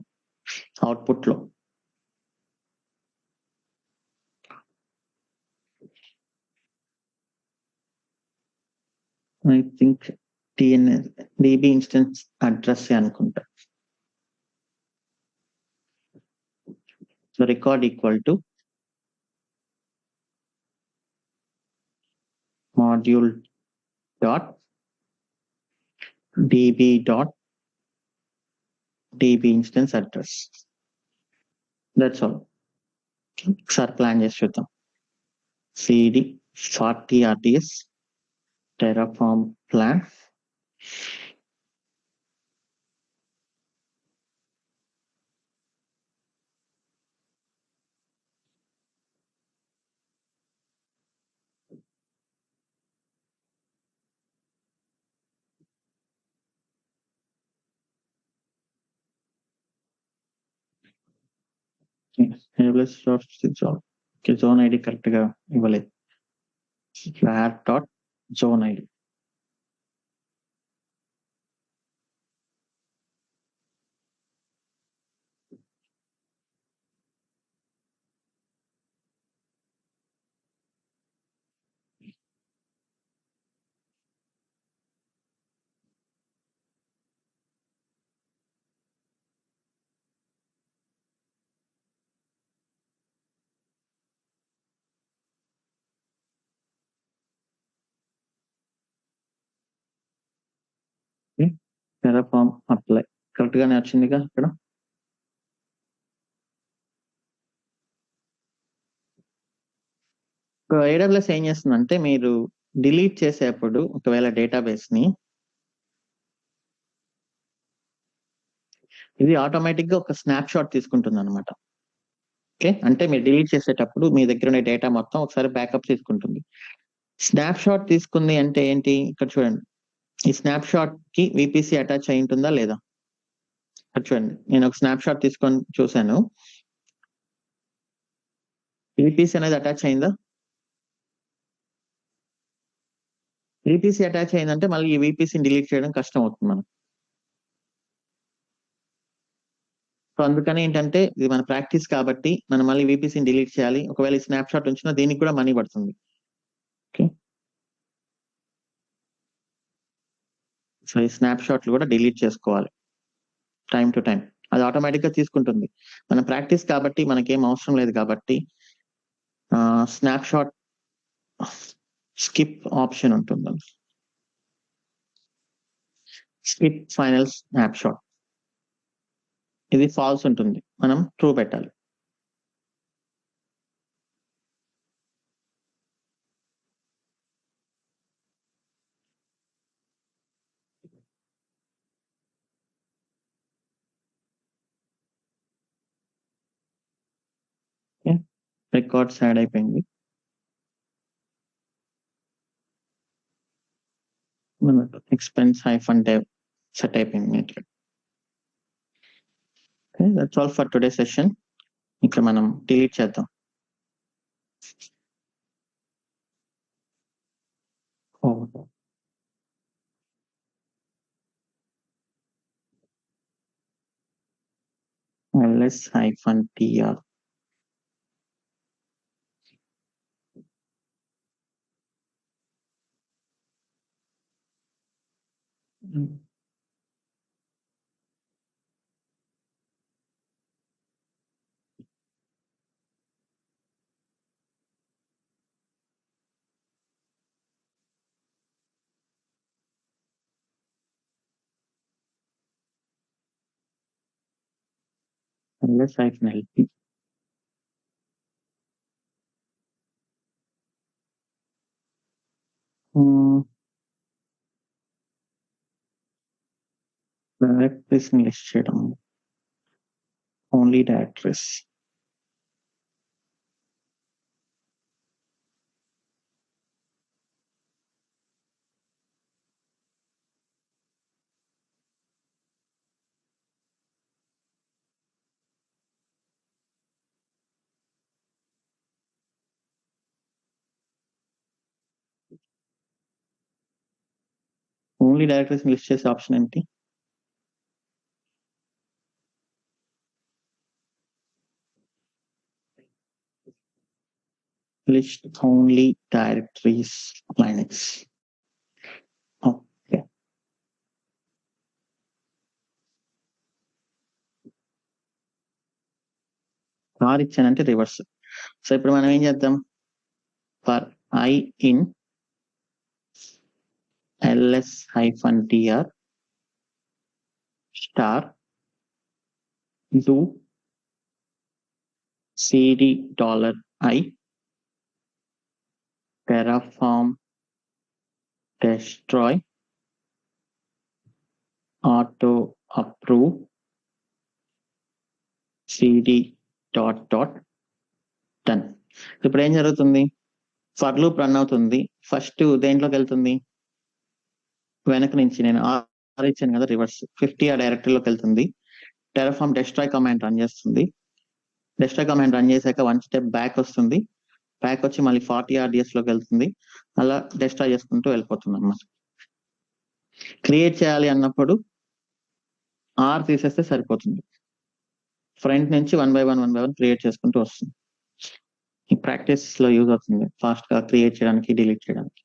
Speaker 1: అవుట్పుట్ లో. I think DB instance address అనుకుంటా. So record equal to module dot DB instance address. That's all. ఒకసారి ప్లాన్ చేసి చూద్దాం. CD 40 RDS Terraform plan. Zone ID correct గా ఇవ్వలేదు. where dot zone ID. Terraform apply correct గానే వచ్చిందిగా ఇక్కడ. AWS ఏం చేస్తుందంటే మీరు డిలీట్ చేసేటప్పుడు ఒకవేళ డేటాబేస్ ని ఇది ఆటోమేటిక్ గా ఒక స్నాప్ షాట్ తీసుకుంటుంది అనమాట. ఓకే, అంటే మీరు డిలీట్ చేసేటప్పుడు మీ దగ్గర ఉన్న డేటా మొత్తం ఒకసారి బ్యాకప్ తీసుకుంటుంది. స్నాప్ షాట్ తీసుకుంది అంటే ఏంటి, ఇక్కడ చూడండి. ఈ స్నాప్ షాట్ కి విపిసి అటాచ్ అయి ఉంటుందా లేదా? ఇక్కడ చూడండి, నేను ఒక స్నాప్ షాట్ తీసుకొని చూశాను. విపిసి అనేది అటాచ్ అయిందా? విపిసి అటాచ్ అయిందంటే మళ్ళీ ఈ విపిసిని డిలీట్ చేయడం కష్టం అవుతుంది మనకు. సో అందుకని ఏంటంటే ఇది మన ప్రాక్టీస్ కాబట్టి మనం మళ్ళీ విపిసిని డిలీట్ చేయాలి. ఒకవేళ ఈ స్నాప్ షాట్ ఉంచినా దీనికి కూడా మనీ పడుతుంది. ఓకే, సో ఈ స్నాప్ షాట్లు కూడా డిలీట్ చేసుకోవాలి టైం టు టైం. అది ఆటోమేటిక్ గా తీసుకుంటుంది. మన ప్రాక్టీస్ కాబట్టి మనకేం అవసరం లేదు కాబట్టి స్నాప్ షాట్ స్కిప్ ఆప్షన్ ఉంటుంది. స్కిప్ ఫైనల్ స్నాప్ షాట్, ఇది ఫాల్స్ ఉంటుంది, మనం ట్రూ పెట్టాలి. రికార్డ్స్ యాడ్ అయిపోయింది. మనకు ఎక్స్పెన్స్ -dev సెట్ అయిపోయింది. Okay, that's all for today session. ఇక్కడ మనం డిలీట్ చేద్దాం. ls-tr. ls-lp. డైరెక్టరీస్ లిస్ట్ చేయడం, only directories. Only directories list చేసే ఆప్షన్ ఏంటి? List only directories Linux. Okay, car ఇచ్చానంటే reverse. So ఇప్పుడు మనం ఏం చేద్దాం, for I in ls-tr star do cd $i terraform destroy auto approve cd ... done. ఇప్పుడు ఏం జరుగుతుంది, ఫర్ లూప్ రన్ అవుతుంది. ఫస్ట్ దేంట్లోకి వెళ్తుంది, వెనక నుంచి నేను ఆర్ ఇచ్చాను కదా, రివర్స్ 50 ఆ డైరెక్టరీలోకి వెళ్తుంది. టెరాఫామ్ డెస్ట్రాయ్ కమాండ్ రన్ చేస్తుంది. డెస్ట్రాయ్ కమాండ్ రన్ చేశాక 1 స్టెప్ బ్యాక్ వస్తుంది. బ్యాక్ వచ్చి మళ్ళీ 40 RDS లోకి వెళ్తుంది. అలా డెస్ట్రాయ్ చేసుకుంటూ వెళ్ళిపోతుంది అన్నమాట. క్రియేట్ చేయాలి అన్నప్పుడు ఆర్ తీసేస్తే సరిపోతుంది. ఫ్రంట్ నుంచి 1 by 1 క్రియేట్ చేసుకుంటూ వస్తుంది. ఈ ప్రాక్టీస్ లో యూజ్ అవుతుంది ఫాస్ట్ గా క్రియేట్ చేయడానికి, డిలీట్ చేయడానికి.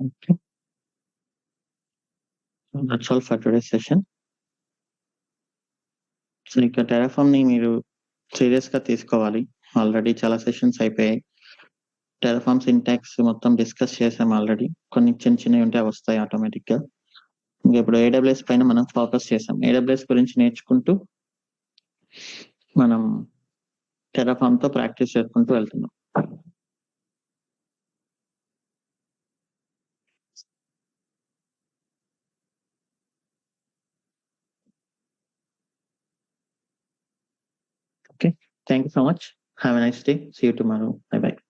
Speaker 1: Okay. So that's all for today's session. So ఇక టెరాఫామ్ ని మీరు సీరియస్ గా తీసుకోవాలి. ఆల్రెడీ చాలా సెషన్స్ అయిపోయాయి. టెరాఫామ్ సింటాక్స్ మొత్తం డిస్కస్ చేసాం ఆల్రెడీ. కొన్ని చిన్న చిన్నవి ఉంటే వస్తాయి ఆటోమేటిక్ గా. ఇంకా ఇప్పుడు AWS పైన మనం ఫోకస్ చేసాం. AWS గురించి నేర్చుకుంటూ మనం టెరాఫామ్ తో ప్రాక్టీస్ చేసుకుంటూ వెళ్తున్నాం. Okay. Thank you so much. Have a nice day. See you tomorrow. Bye bye.